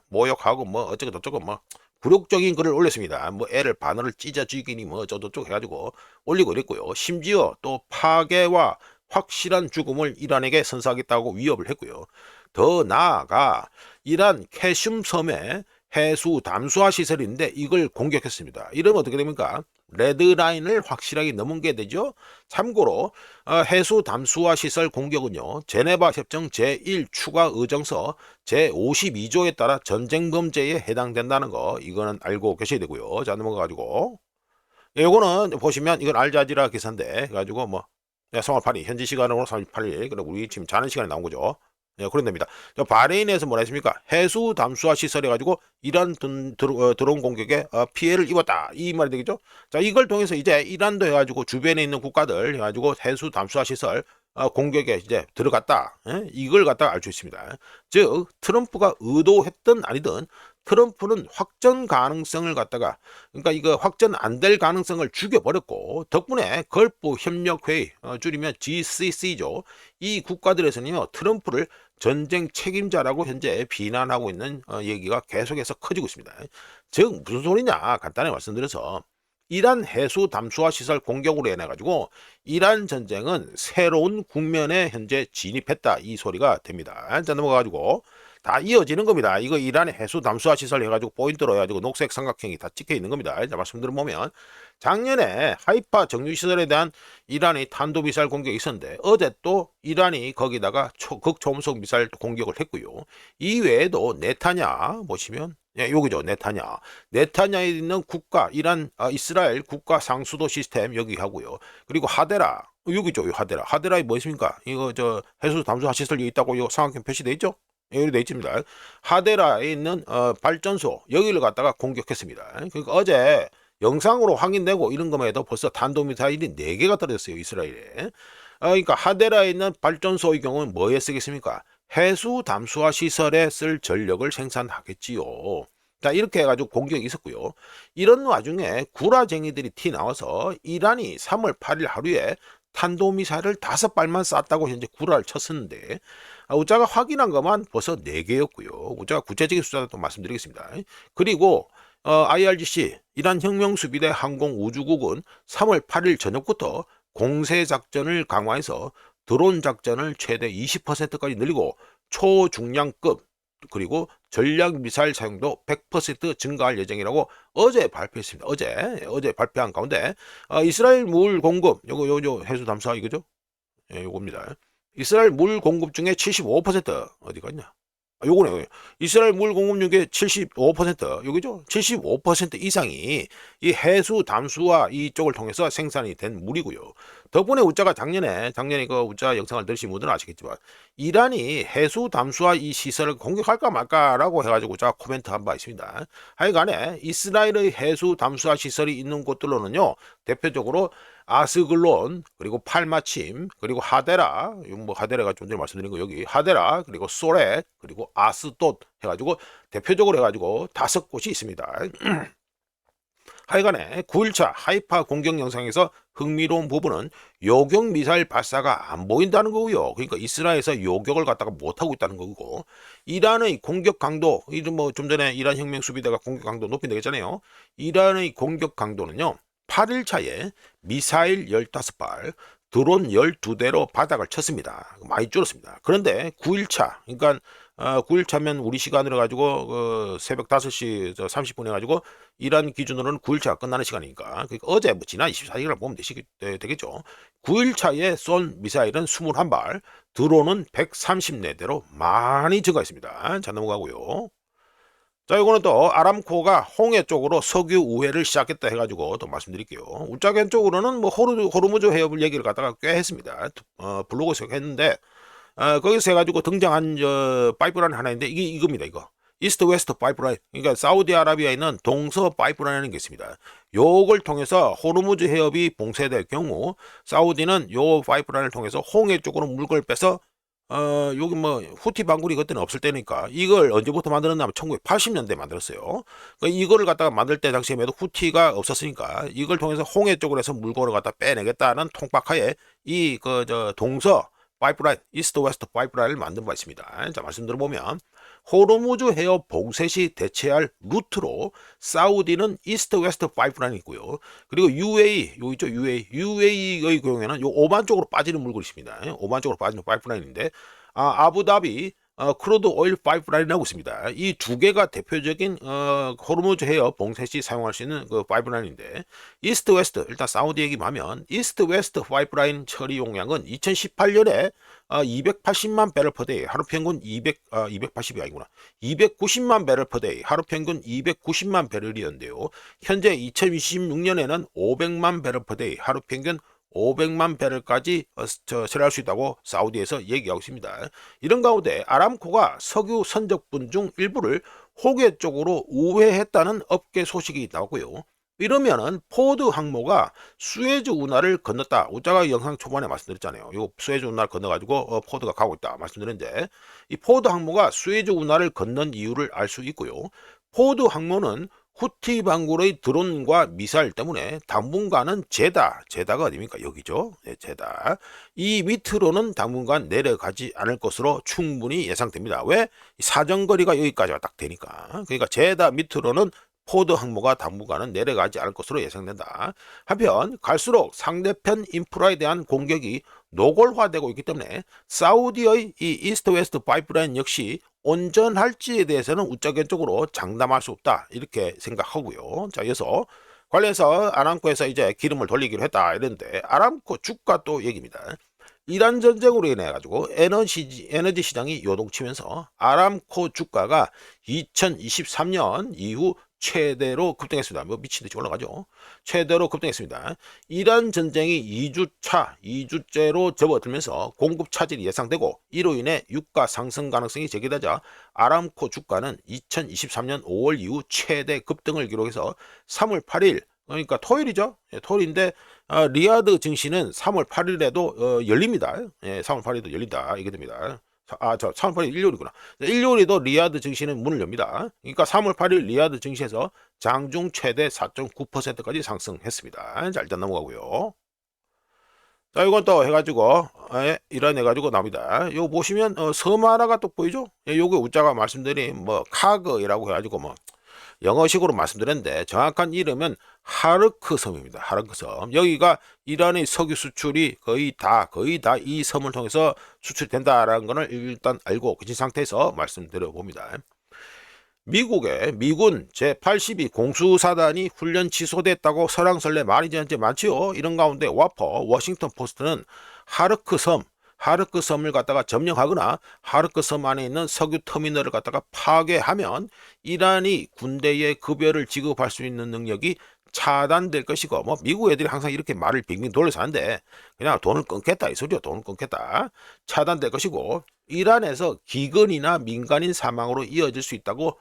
모욕하고 뭐 어쩌고 저쩌고 뭐 굴욕적인 글을 올렸습니다. 뭐 애를 바늘을 찢어 죽이니 뭐 어쩌고저쩌고 해가지고 올리고 이랬고요. 심지어 또 파괴와 확실한 죽음을 이란에게 선사하겠다고 위협을 했고요. 더 나아가 이란 캐슘 섬에 해수 담수화 시설인데 이걸 공격했습니다. 이러면 어떻게 됩니까? 레드라인을 확실하게 넘은 게 되죠. 참고로 해수 담수화 시설 공격은요. 제네바 협정 제1 추가 의정서 제52조에 따라 전쟁 범죄에 해당된다는 거 이거는 알고 계셔야 되고요. 자 넘어가 가지고 이거는 보시면 이건 알자지라 기사인데 가지고 뭐 3월 8일 현지 시간으로 3월 8일 그리고 우리 지금 자는 시간에 나온 거죠. 네, 그런 됩니다. 바레인에서 뭐라 했습니까? 해수 담수화 시설 해가지고 이란 드론 공격에 피해를 입었다. 이 말이 되겠죠? 자, 이걸 통해서 이제 이란도 해가지고 주변에 있는 국가들 해가지고 해수 담수화 시설 공격에 이제 들어갔다. 이걸 갖다가 알 수 있습니다. 즉, 트럼프가 의도했든 아니든 트럼프는 확전 가능성을 갖다가 그러니까 이거 확전 안 될 가능성을 죽여버렸고 덕분에 걸프 협력회의 줄이면 GCC죠. 이 국가들에서는요 트럼프를 전쟁 책임자라고 현재 비난하고 있는 얘기가 계속해서 커지고 있습니다. 즉 무슨 소리냐 간단히 말씀드려서 이란 해수 담수화 시설 공격으로 인해 가지고 이란 전쟁은 새로운 국면에 현재 진입했다 이 소리가 됩니다. 자 넘어가 가지고 다 이어지는 겁니다. 이거 이란의 해수 담수화 시설 해가지고 포인트로 해가지고 녹색 삼각형이 다 찍혀 있는 겁니다. 자 말씀드려보면 작년에 하이파 정유 시설에 대한 이란의 탄도미사일 공격이 있었는데 어제 또 이란이 거기다가 극초음속 미사일 공격을 했고요. 이 외에도 네타냐 보시면 예, 여기죠. 네타냐. 네타냐에 있는 국가, 이스라엘 국가 상수도 시스템 여기 하고요. 그리고 하데라. 여기죠. 이 하데라. 하데라이 뭐있습니까? 이거 저 해수 담수화 시설 여기 있다고 요 삼각형 표시돼 있죠? 예, 여기 돼 있습니다. 하데라에 있는 발전소 여기를 갖다가 공격했습니다. 그러니까 어제 영상으로 확인되고 이런 것만 해도 벌써 탄도미사일이 4개가 떨어졌어요. 이스라엘에. 그러니까 하데라에 있는 발전소의 경우는 뭐에 쓰겠습니까? 해수 담수화 시설에 쓸 전력을 생산하겠지요. 자, 이렇게 해가지고 공격이 있었고요. 이런 와중에 구라쟁이들이 티 나와서 이란이 3월 8일 하루에 탄도미사일을 5발만 쐈다고 현재 구라를 쳤었는데, 우자가 확인한 것만 벌써 4개였고요. 우자가 구체적인 숫자도 또 말씀드리겠습니다. 그리고 IRGC 이란 혁명수비대 항공우주국은 3월 8일 저녁부터 공세작전을 강화해서 드론 작전을 최대 20%까지 늘리고 초중량급 그리고 전략 미사일 사용도 100% 증가할 예정이라고 어제 발표했습니다. 어제 발표한 가운데 이스라엘 물 공급 요거 해수 담수화 이거죠? 예, 요겁니다. 이스라엘 물 공급 중에 75% 어디 갔냐? 요거네. 이스라엘 물 공급률의 75% 여기죠. 75% 이상이 이 해수 담수화 이쪽을 통해서 생산이 된 물이고요. 덕분에 우짜가 작년에 그 우짜 영상을 들으신 분들은 아시겠지만 이란이 해수 담수화 이 시설을 공격할까 말까라고 해가지고 우짜가 코멘트 한 바 있습니다. 하여간에 이스라엘의 해수 담수화 시설이 있는 곳들로는요 대표적으로 아스글론 그리고 팔마침 그리고 하데라 뭐 하데라가 좀 전에 말씀드린 거 여기 하데라 그리고 소레 그리고 아스돗 해가지고 대표적으로 해가지고 5곳이 있습니다. 하여간에 9일차 하이파 공격 영상에서 흥미로운 부분은 요격 미사일 발사가 안 보인다는 거고요. 그러니까 이스라엘에서 요격을 갖다가 못하고 있다는 거고 이란의 공격 강도 좀 전에 이란 혁명 수비대가 공격 강도 높인다고 했잖아요. 이란의 공격 강도는요 8일차에 미사일 15발 드론 12대로 바닥을 쳤습니다. 많이 줄었습니다. 그런데 9일차 그러니까 9일차면 우리 시간으로 가지고 새벽 5시 30분 해가지고 이란 기준으로는 9일차가 끝나는 시간이니까 그러니까 어제 지난 24시간을 보면 되겠죠. 9일차에 쏜 미사일은 21발 드론은 134대로 많이 증가했습니다. 자 넘어가고요. 자, 이거는 또 아람코가 홍해 쪽으로 석유 우회를 시작했다 해가지고 또 말씀드릴게요. 울자겐 쪽으로는 뭐 호르무즈 해협을 얘기를 갖다가 꽤 했습니다. 블로그에서 했는데 거기서 해가지고 등장한 파이프라인 하나 있는데 이겁니다. 이거 이스트 웨스트 파이프라인. 그러니까 사우디아라비아에 있는 동서 파이프라인이라는 게 있습니다. 요걸 통해서 호르무즈 해협이 봉쇄될 경우 사우디는 요 파이프라인을 통해서 홍해 쪽으로 물건을 빼서 여기 뭐 후티 반군이 그때는 없을 때니까 이걸 언제부터 만들었냐면 1980년대 만들었어요. 그러니까 이거를 갖다가 만들 때 당시에도 후티가 없었으니까 이걸 통해서 홍해 쪽으로 해서 물건을 갖다 빼내겠다는 통박하에 이 동서 파이프라인, 이스트 웨스트 파이프라인을 만든 바 있습니다. 자, 말씀 들어보면 호르무즈 해협 봉쇄 시 대체할 루트로 사우디는 이스트 웨스트 파이프라인이 있고요. 그리고 UAE, 요 있죠, UAE의 경우에는 요 오만 쪽으로 빠지는 물건이 있습니다. 오만 쪽으로 빠지는 파이프라인인데 아부다비 크루드 오일 파이프라인이라고 있습니다. 이 두 개가 대표적인 호르무즈 해협 봉쇄 시 사용할 수 있는 그 파이프라인인데 이스트 웨스트 일단 사우디 얘기하면 이스트 웨스트 파이프라인 처리 용량은 2018년에 280만 배럴 퍼 데이 하루 평균 280이 아니구나 290만 배럴 퍼 데이 하루 평균 290만 배럴이었는데요. 현재 2026년에는 500만 배럴 퍼 데이 하루 평균 500만 배럴까지 처리할 수 있다고 사우디에서 얘기하고 있습니다. 이런 가운데 아람코가 석유 선적분 중 일부를 호계 쪽으로 우회했다는 업계 소식이 나오고요. 이러면은 포드 항모가 수에즈 운하를 건넜다. 우자가 영상 초반에 말씀드렸잖아요. 이 수에즈 운하를 건너가지고 포드가 가고 있다 말씀드렸는데 이 포드 항모가 수에즈 운하를 건넌 이유를 알 수 있고요. 포드 항모는 후티 반군의 드론과 미사일 때문에 당분간은 제다가 어디입니까? 여기죠. 네, 제다. 이 밑으로는 당분간 내려가지 않을 것으로 충분히 예상됩니다. 왜? 사정거리가 여기까지가 딱 되니까. 그러니까 제다 밑으로는 포드 항모가 당분간은 내려가지 않을 것으로 예상된다. 한편 갈수록 상대편 인프라에 대한 공격이 노골화되고 있기 때문에 사우디의 이 이스트 웨스트 파이프라인 역시 온전할지에 대해서는 우짜견적으로 장담할 수 없다 이렇게 생각하고요. 자, 이어서 관련해서 아람코에서 이제 기름을 돌리기로 했다 이랬는데 아람코 주가 또 얘기입니다. 이란 전쟁으로 인해 가지고 에너지 시장이 요동치면서 아람코 주가가 2023년 이후 최대로 급등했습니다. 뭐 미친 듯이 올라가죠. 최대로 급등했습니다. 이란 전쟁이 2주째로 접어들면서 공급 차질이 예상되고 이로 인해 유가 상승 가능성이 제기되자 아람코 주가는 2023년 5월 이후 최대 급등을 기록해서 3월 8일 그러니까 토요일이죠. 토요일인데 리야드 증시는 3월 8일에도 열립니다. 3월 8일에도 열린다. 이게 됩니다. 3월 8일 일요일이구나. 일요일에도 리야드 증시는 문을 엽니다. 그러니까 3월 8일 리야드 증시에서 장중 최대 4.9%까지 상승했습니다. 자, 일단 넘어가고요. 자, 이건 또 해가지고, 이런 해가지고 나옵니다. 이거 보시면, 섬 하나가 또 보이죠? 요게 우자가 말씀드린, 카그이라고 해가지고, 영어식으로 말씀드렸는데, 정확한 이름은 하르크 섬입니다. 하르크 섬. 여기가 이란의 석유 수출이 거의 다 이 섬을 통해서 수출이 된다라는 거를 일단 알고 계신 상태에서 말씀드려 봅니다. 미국의 미군 제82 공수사단이 훈련 취소됐다고 설왕설래 말이 이제 많지요. 이런 가운데 워싱턴 포스트는 하르크 섬을 갖다가 점령하거나 하르크 섬 안에 있는 석유 터미널을 갖다가 파괴하면 이란이 군대에 급여를 지급할 수 있는 능력이 차단될 것이고 미국 애들이 항상 이렇게 말을 빙빙 돌려서 하는데 그냥 돈을 끊겠다 이 소리요. 돈을 끊겠다. 차단될 것이고 이란에서 기근이나 민간인 사망으로 이어질 수 있다고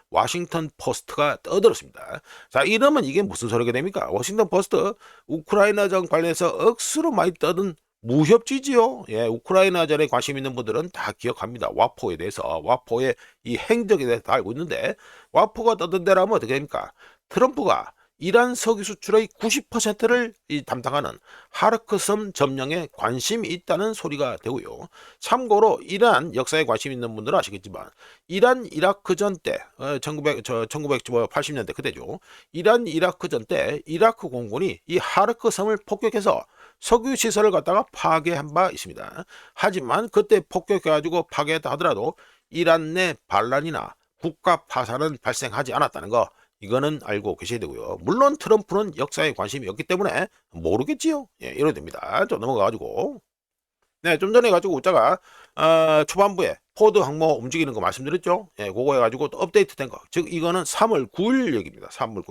워싱턴 포스트가 떠들었습니다. 자, 이러면 이게 무슨 소리가 됩니까? 워싱턴 포스트 우크라이나전 관련해서 억수로 많이 떠든 무협지지요. 우크라이나전에 관심 있는 분들은 다 기억합니다. 와포에 대해서 와포의 이 행적에 대해서 다 알고 있는데 와포가 떠든 데라면 어떻게 됩니까? 트럼프가 이란 석유 수출의 90%를 담당하는 하르크 섬 점령에 관심이 있다는 소리가 되고요. 참고로 이란 역사에 관심 있는 분들은 아시겠지만 이란 이라크전 때 1980년대 그때죠. 이란 이라크전 때 이라크 공군이 이 하르크 섬을 폭격해서 석유 시설을 갖다가 파괴한 바 있습니다. 하지만 그때 폭격해가지고 파괴했다 하더라도 이란 내 반란이나 국가 파산은 발생하지 않았다는 거 이거는 알고 계셔야 되고요. 물론 트럼프는 역사에 관심이 없기 때문에 모르겠지요. 이래도 됩니다. 좀 넘어가가지고 좀 전에 가지고 우자가 초반부에 포드 항모 움직이는 거 말씀드렸죠. 그거 해가지고 또 업데이트 된 거. 즉 이거는 3월 9일 얘기입니다. 3월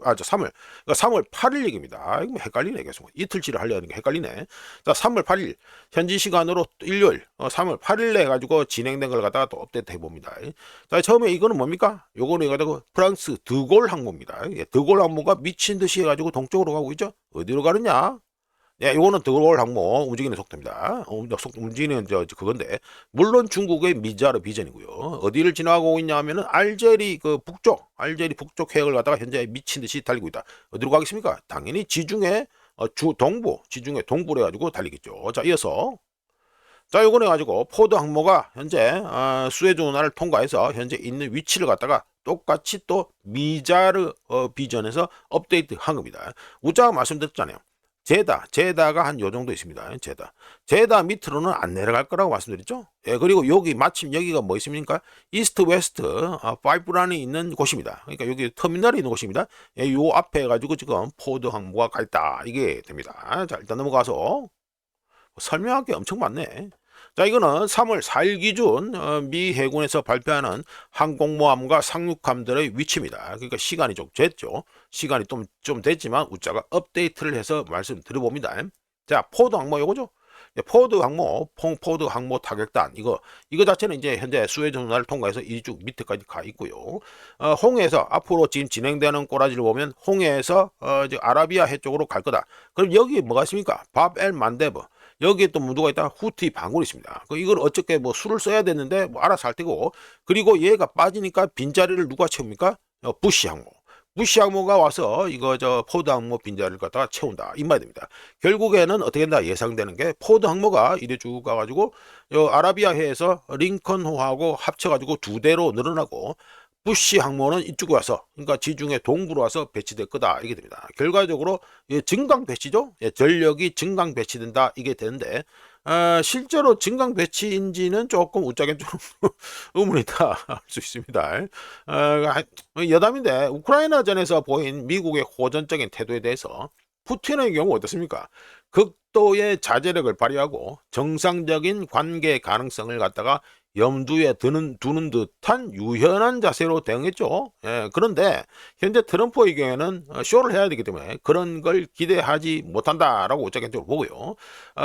8일 얘기입니다. 이거 헷갈리네 계속. 이틀치를 하려는 게 헷갈리네. 자, 3월 8일 현지 시간으로 일요일 3월 8일에 해가지고 진행된 걸 갖다가 또 업데이트 해봅니다. 자, 처음에 이거는 뭡니까? 요거는 해가지고 프랑스 드골 항모입니다. 드골 항모가 미친 듯이 해가지고 동쪽으로 가고 있죠. 어디로 가느냐? 요거는 드골 항모 움직이는 속도입니다. 움직이는 그건데 물론 중국의 미자르 비전이고요. 어디를 지나가고 있냐 하면은 알제리 북쪽 해역을 갖다가 현재 미친 듯이 달리고 있다. 어디로 가겠습니까? 당연히 지중해 동부로 해가지고 달리겠죠. 자, 이어서 요거는 해가지고 포드 항모가 현재 수에즈 운하를 통과해서 현재 있는 위치를 갖다가 똑같이 또 미자르 비전에서 업데이트 한 겁니다. 우자가 말씀드렸잖아요. 제다가 한 요 정도 있습니다. 제다 밑으로는 안 내려갈 거라고 말씀드렸죠. 그리고 여기 마침 여기가 뭐 있습니까? 이스트 웨스트 파이프라인이 있는 곳입니다. 그러니까 여기 터미널이 있는 곳입니다. 요 앞에 가지고 지금 포드 항모가 가 있다. 이게 됩니다. 자, 일단 넘어가서 설명할 게 엄청 많네. 자, 이거는 3월 4일 기준 미 해군에서 발표하는 항공모함과 상륙함들의 위치입니다. 그러니까 시간이 좀 됐죠. 시간이 좀 됐지만 우자가 업데이트를 해서 말씀드려봅니다. 자, 포드 항모 요거죠. 포드 항모 타격단 이거 자체는 이제 현재 수에즈 운하를 통과해서 이쪽 밑에까지 가 있고요. 홍해에서 앞으로 지금 진행되는 꼬라지를 보면 홍해에서 이제 아라비아 해 쪽으로 갈 거다. 그럼 여기 뭐가 있습니까? 밥 엘 만데브. 여기에 또 누가 있다? 후티 반군이 있습니다. 이걸 어떻게 수를 써야 되는데 알아서 할 테고 그리고 얘가 빠지니까 빈자리를 누가 채웁니까? 부시 항모가 와서 포드 항모 빈자리를 갖다가 채운다. 이 말이 됩니다. 결국에는 어떻게 된다? 예상되는 게 포드 항모가 이래 쭉 가가지고 아라비아 해에서 링컨호하고 합쳐가지고 2대로 늘어나고 부시 항모는 이쪽에 와서 그러니까 지중해 동부로 와서 배치될 거다 이게 됩니다. 결과적으로 증강 배치죠. 전력이 증강 배치된다 이게 되는데 실제로 증강 배치인지는 조금 우짜겐 좀 의문이다 할 수 있습니다. 여담인데 우크라이나전에서 보인 미국의 호전적인 태도에 대해서 푸틴의 경우 어떻습니까? 극도의 자제력을 발휘하고 정상적인 관계 가능성을 갖다가 염두에 두는 듯한 유연한 자세로 대응했죠. 예, 그런데 현재 트럼프의 경우에는 쇼를 해야 되기 때문에 그런 걸 기대하지 못한다라고 적극적으로 보고요.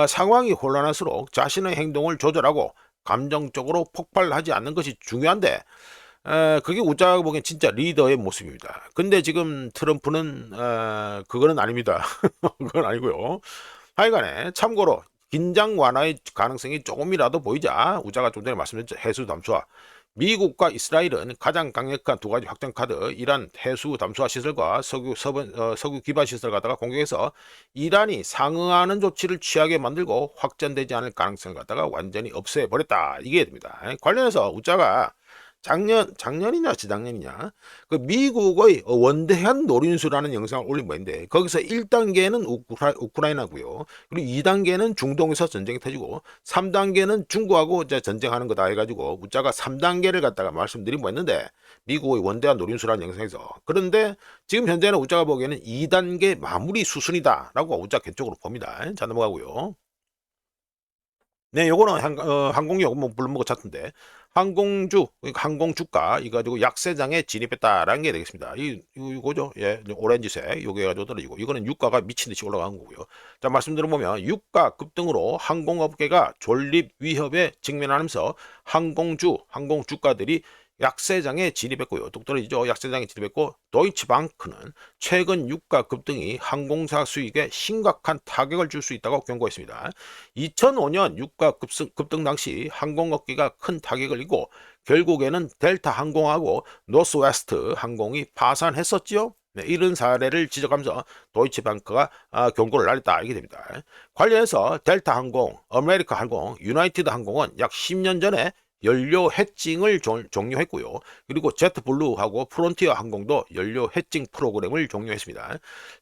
상황이 혼란할수록 자신의 행동을 조절하고 감정적으로 폭발하지 않는 것이 중요한데 그게 우짜가 보기엔 진짜 리더의 모습입니다. 근데 지금 트럼프는 그거는 아닙니다. 그건 아니고요. 하여간에 참고로 긴장 완화의 가능성이 조금이라도 보이자 우자가 좀 전에 말씀드렸죠. 해수 담수화. 미국과 이스라엘은 가장 강력한 두 가지 확장 카드 이란 해수 담수화 시설과 석유 기반 시설 갖다가 공격해서 이란이 상응하는 조치를 취하게 만들고 확전되지 않을 가능성을 갖다가 완전히 없애버렸다. 이게 됩니다. 관련해서 우자가 작년이냐 지작년이냐 그 미국의 원대한 노린수라는 영상을 올린 바인데 거기서 1단계는 우크라이나고요. 그리고 2단계는 중동에서 전쟁이 터지고 3단계는 중국하고 이제 전쟁하는 거다 해가지고 우자가 3단계를 갖다가 말씀드린 바 있는데 미국의 원대한 노린수라는 영상에서 그런데 지금 현재는 우자가 보기에는 2단계 마무리 수순이다 라고 우자 개쪽으로 봅니다. 자 넘어가고요. 네, 요거는 항공력 뭐 물론 뭐 같은데 항공주가 이거 가지고 약세장에 진입했다라는 게 되겠습니다. 이거죠. 예, 오렌지색 요게 가지고 떨어지고 이거는 유가가 미친 듯이 올라간 거고요. 자, 말씀드려보면 유가 급등으로 항공업계가 존립 위협에 직면하면서 항공주가들이 약세장에 진입했고요. 뚝 떨어지죠. 약세장에 진입했고 도이치방크는 최근 유가 급등이 항공사 수익에 심각한 타격을 줄 수 있다고 경고했습니다. 2005년 유가 급등 당시 항공업계가 큰 타격을 입고 결국에는 델타 항공하고 노스웨스트 항공이 파산했었지요. 네, 이런 사례를 지적하면서 도이치방크가 경고를 날렸다 이게 됩니다. 관련해서 델타 항공, 아메리카 항공, 유나이티드 항공은 약 10년 전에 연료 해칭을 종료했고요. 그리고 제트블루하고 프론티어 항공도 연료 해칭 프로그램을 종료했습니다.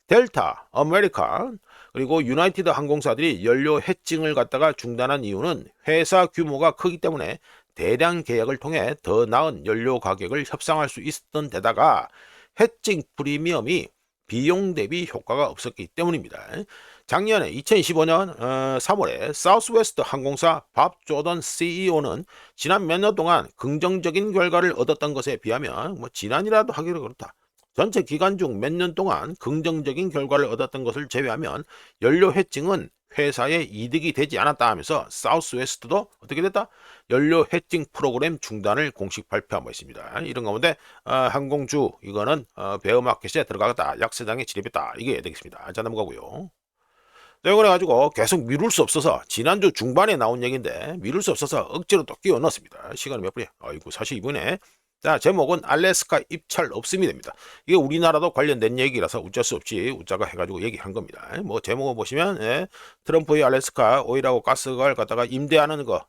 델타, 아메리칸, 그리고 유나이티드 항공사들이 연료 해칭을 갖다가 중단한 이유는 회사 규모가 크기 때문에 대량 계약을 통해 더 나은 연료 가격을 협상할 수 있었던 데다가 해칭 프리미엄이 비용 대비 효과가 없었기 때문입니다. 작년에 2025년 3월에 사우스웨스트 항공사 밥 조던 CEO는 지난 몇 년 동안 긍정적인 결과를 얻었던 것에 비하면 뭐 지난이라도 하기로 그렇다. 전체 기간 중 몇 년 동안 긍정적인 결과를 얻었던 것을 제외하면 연료 해칭은 회사에 이득이 되지 않았다 하면서 사우스웨스트도 어떻게 됐다? 연료 해칭 프로그램 중단을 공식 발표한 바 있습니다. 이런 가운데 항공주 이거는 베어마켓에 들어가겠다. 약세장에 진입했다. 이게 되겠습니다. 자 넘어가고요. 네, 그래가지고 계속 미룰 수 없어서 지난주 중반에 나온 얘기인데 미룰 수 없어서 억지로 또 끼워 넣었습니다. 시간이 몇 분이야? 아이고 42분에 자 제목은 알래스카 입찰 없음이됩니다. 이게 우리나라도 관련된 얘기라서 어쩔 수 없이 우짜가 해가지고 얘기한 겁니다. 뭐 제목을 보시면 트럼프의 알래스카 오일하고 가스를 갖다가 임대하는 거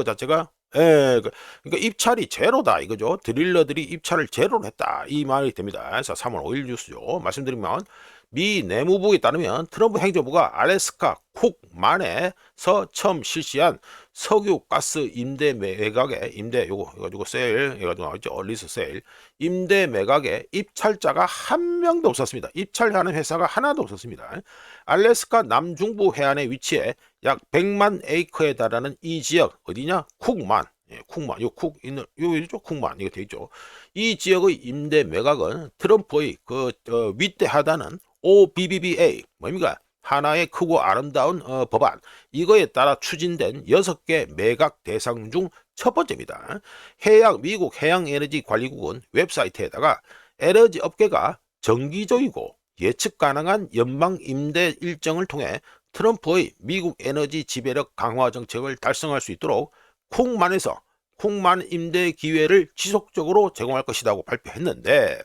자체가 그러니까 입찰이 제로다 이거죠. 드릴러들이 입찰을 제로로 했다 이 말이 됩니다. 그래서 3월 5일 뉴스죠. 말씀드리면 미 내무부에 따르면 트럼프 행정부가 알래스카 쿡만에서 처음 실시한 석유 가스 임대 매각에 요거 해가지고 세일 해가지고 나왔죠. 리스 세일 임대 매각에 입찰자가 한 명도 없었습니다. 입찰하는 회사가 하나도 없었습니다. 알래스카 남중부 해안에 위치해 약 100만 에이커에 달하는 이 지역 어디냐? 쿡만. 쿡만, 쿡만, 이거 돼 있죠. 이 지역의 임대 매각은 트럼프의 윗대하다는 OBBBA, 뭡니까? 하나의 크고 아름다운 법안, 이거에 따라 추진된 6개 매각 대상 중 첫 번째입니다. 미국 해양에너지관리국은 웹사이트에다가 에너지 업계가 정기적이고 예측 가능한 연방 임대 일정을 통해 트럼프의 미국 에너지 지배력 강화 정책을 달성할 수 있도록 쿡만 임대 기회를 지속적으로 제공할 것이라고 발표했는데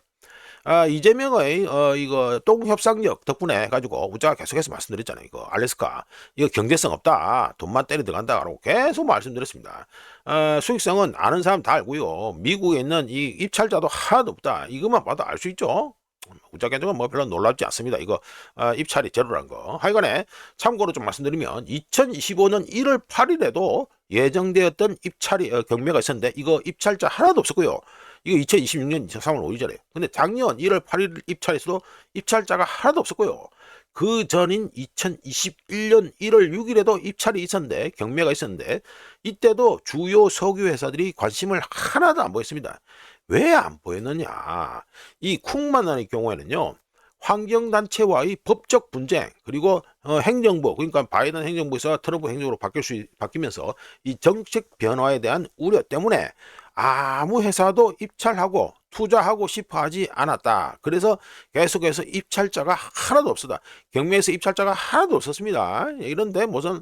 이재명의 이거 똥협상력 덕분에 가지고 우자가 계속해서 말씀드렸잖아요. 이거 알래스카 이거 경제성 없다. 돈만 때려 들어간다라고 계속 말씀드렸습니다. 수익성은 아는 사람 다 알고요. 미국에 있는 이 입찰자도 하나도 없다. 이것만 봐도 알 수 있죠. 우자 견적은 뭐 별로 놀랍지 않습니다. 이거 입찰이 제로라는 거. 하여간에 참고로 좀 말씀드리면 2025년 1월 8일에도 예정되었던 입찰이 경매가 있었는데 이거 입찰자 하나도 없었고요. 이거 2026년 3월 5일자래요. 근데 작년 1월 8일 입찰에서도 입찰자가 하나도 없었고요. 그 전인 2021년 1월 6일에도 입찰이 있었는데 경매가 있었는데 이때도 주요 석유 회사들이 관심을 하나도 안 보였습니다. 왜 안 보였느냐? 이 쿵만의 경우에는요. 환경단체와의 법적 분쟁 그리고 행정부 그러니까 바이든 행정부에서 트럼프 행정부로 바뀌면서 이 정책 변화에 대한 우려 때문에 아무 회사도 입찰하고 투자하고 싶어 하지 않았다. 그래서 계속해서 입찰자가 하나도 없었다. 경매에서 입찰자가 하나도 없었습니다. 이런데 무슨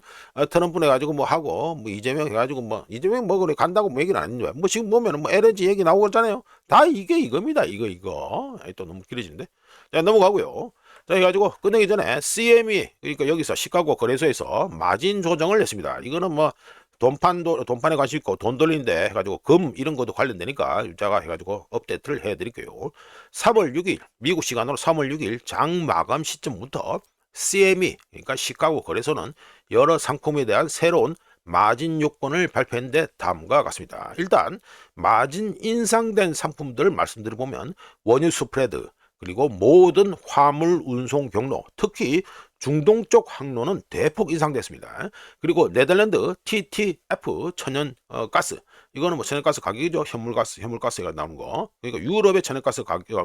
트럼프 해가지고 뭐 하고 뭐 이재명 해가지고 뭐 이재명 뭐 그래 간다고 뭐 얘기는 안 했는데 뭐 지금 보면은 뭐 LNG 얘기 나오고 있잖아요. 다 이게 이겁니다. 이거. 또 너무 길어지는데. 자, 넘어가고요. 자, 해가지고 끝내기 전에 CME 그러니까 여기서 시카고 거래소에서 마진 조정을 냈습니다. 이거는 뭐 돈판에 관심 있고 돈 돌리는데 해가지고 금 이런 것도 관련되니까 제가 해가지고 업데이트를 해드릴게요. 3월 6일 미국 시간으로 3월 6일 장 마감 시점부터 CME 그러니까 시카고 거래소는 여러 상품에 대한 새로운 마진 요건을 발표했는데 다음과 같습니다. 일단 마진 인상된 상품들을 말씀드려보면 원유 스프레드 그리고 모든 화물 운송 경로 특히 중동 쪽 항로는 대폭 인상됐습니다. 그리고 네덜란드 TTF 천연 가스 이거는 뭐 천연가스 가격이죠. 현물가스가 나오는 거. 그러니까 유럽의 천연가스 가격이다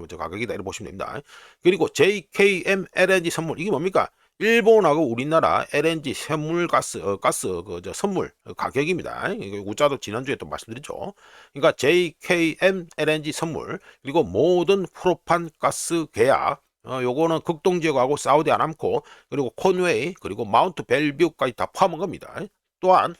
이렇게 보시면 됩니다. 그리고 JKM LNG 선물 이게 뭡니까? 일본하고 우리나라 LNG 현물가스 선물 가격입니다. 이거 우짜도 지난주에 또 말씀드렸죠. 그러니까 JKM LNG 선물 그리고 모든 프로판 가스 계약 요거는 극동지역하고 사우디 아람코 그리고 콘웨이 그리고 마운트 벨뷰까지 다 포함한 겁니다. 또한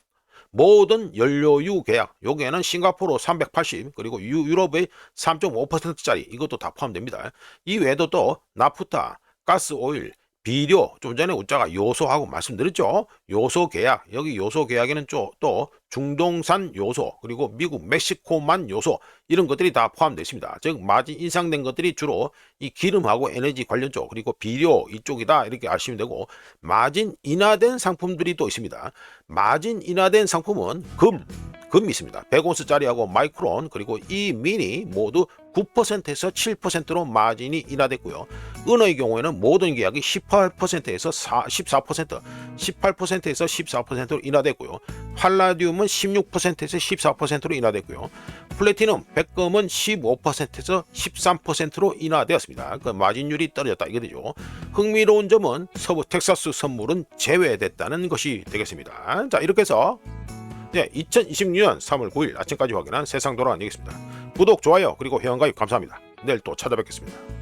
모든 연료유 계약 여기에는 싱가포르 380 그리고 유럽의 3.5%짜리 이것도 다 포함됩니다. 이 외에도 또 나프타, 가스오일, 비료 좀 전에 우짜가 요소하고 말씀드렸죠. 요소 계약 여기 요소 계약에는 또 중동산 요소 그리고 미국 멕시코만 요소 이런 것들이 다 포함되어 있습니다. 즉 마진 인상된 것들이 주로 이 기름하고 에너지 관련 쪽 그리고 비료 이쪽이다 이렇게 아시면 되고 마진 인하된 상품들이 또 있습니다. 마진 인하된 상품은 금이 있습니다. 100온스짜리하고 마이크론 그리고 이 미니 모두 9%에서 7%로 마진이 인하됐고요. 은의 경우에는 모든 계약이 18%에서 14%, 18%에서 14%로 인하됐고요. 팔라디움은 16%에서 14%로 인하됐고요. 플래티넘, 백금은 15%에서 13%로 인하되었습니다. 그 마진율이 떨어졌다 이게 되죠. 흥미로운 점은 서부 텍사스 선물은 제외됐다는 것이 되겠습니다. 자 이렇게 해서 2026년 3월 9일 아침까지 확인한 세상 돌아가는 얘기입니다. 구독, 좋아요 그리고 회원가입 감사합니다. 내일 또 찾아뵙겠습니다.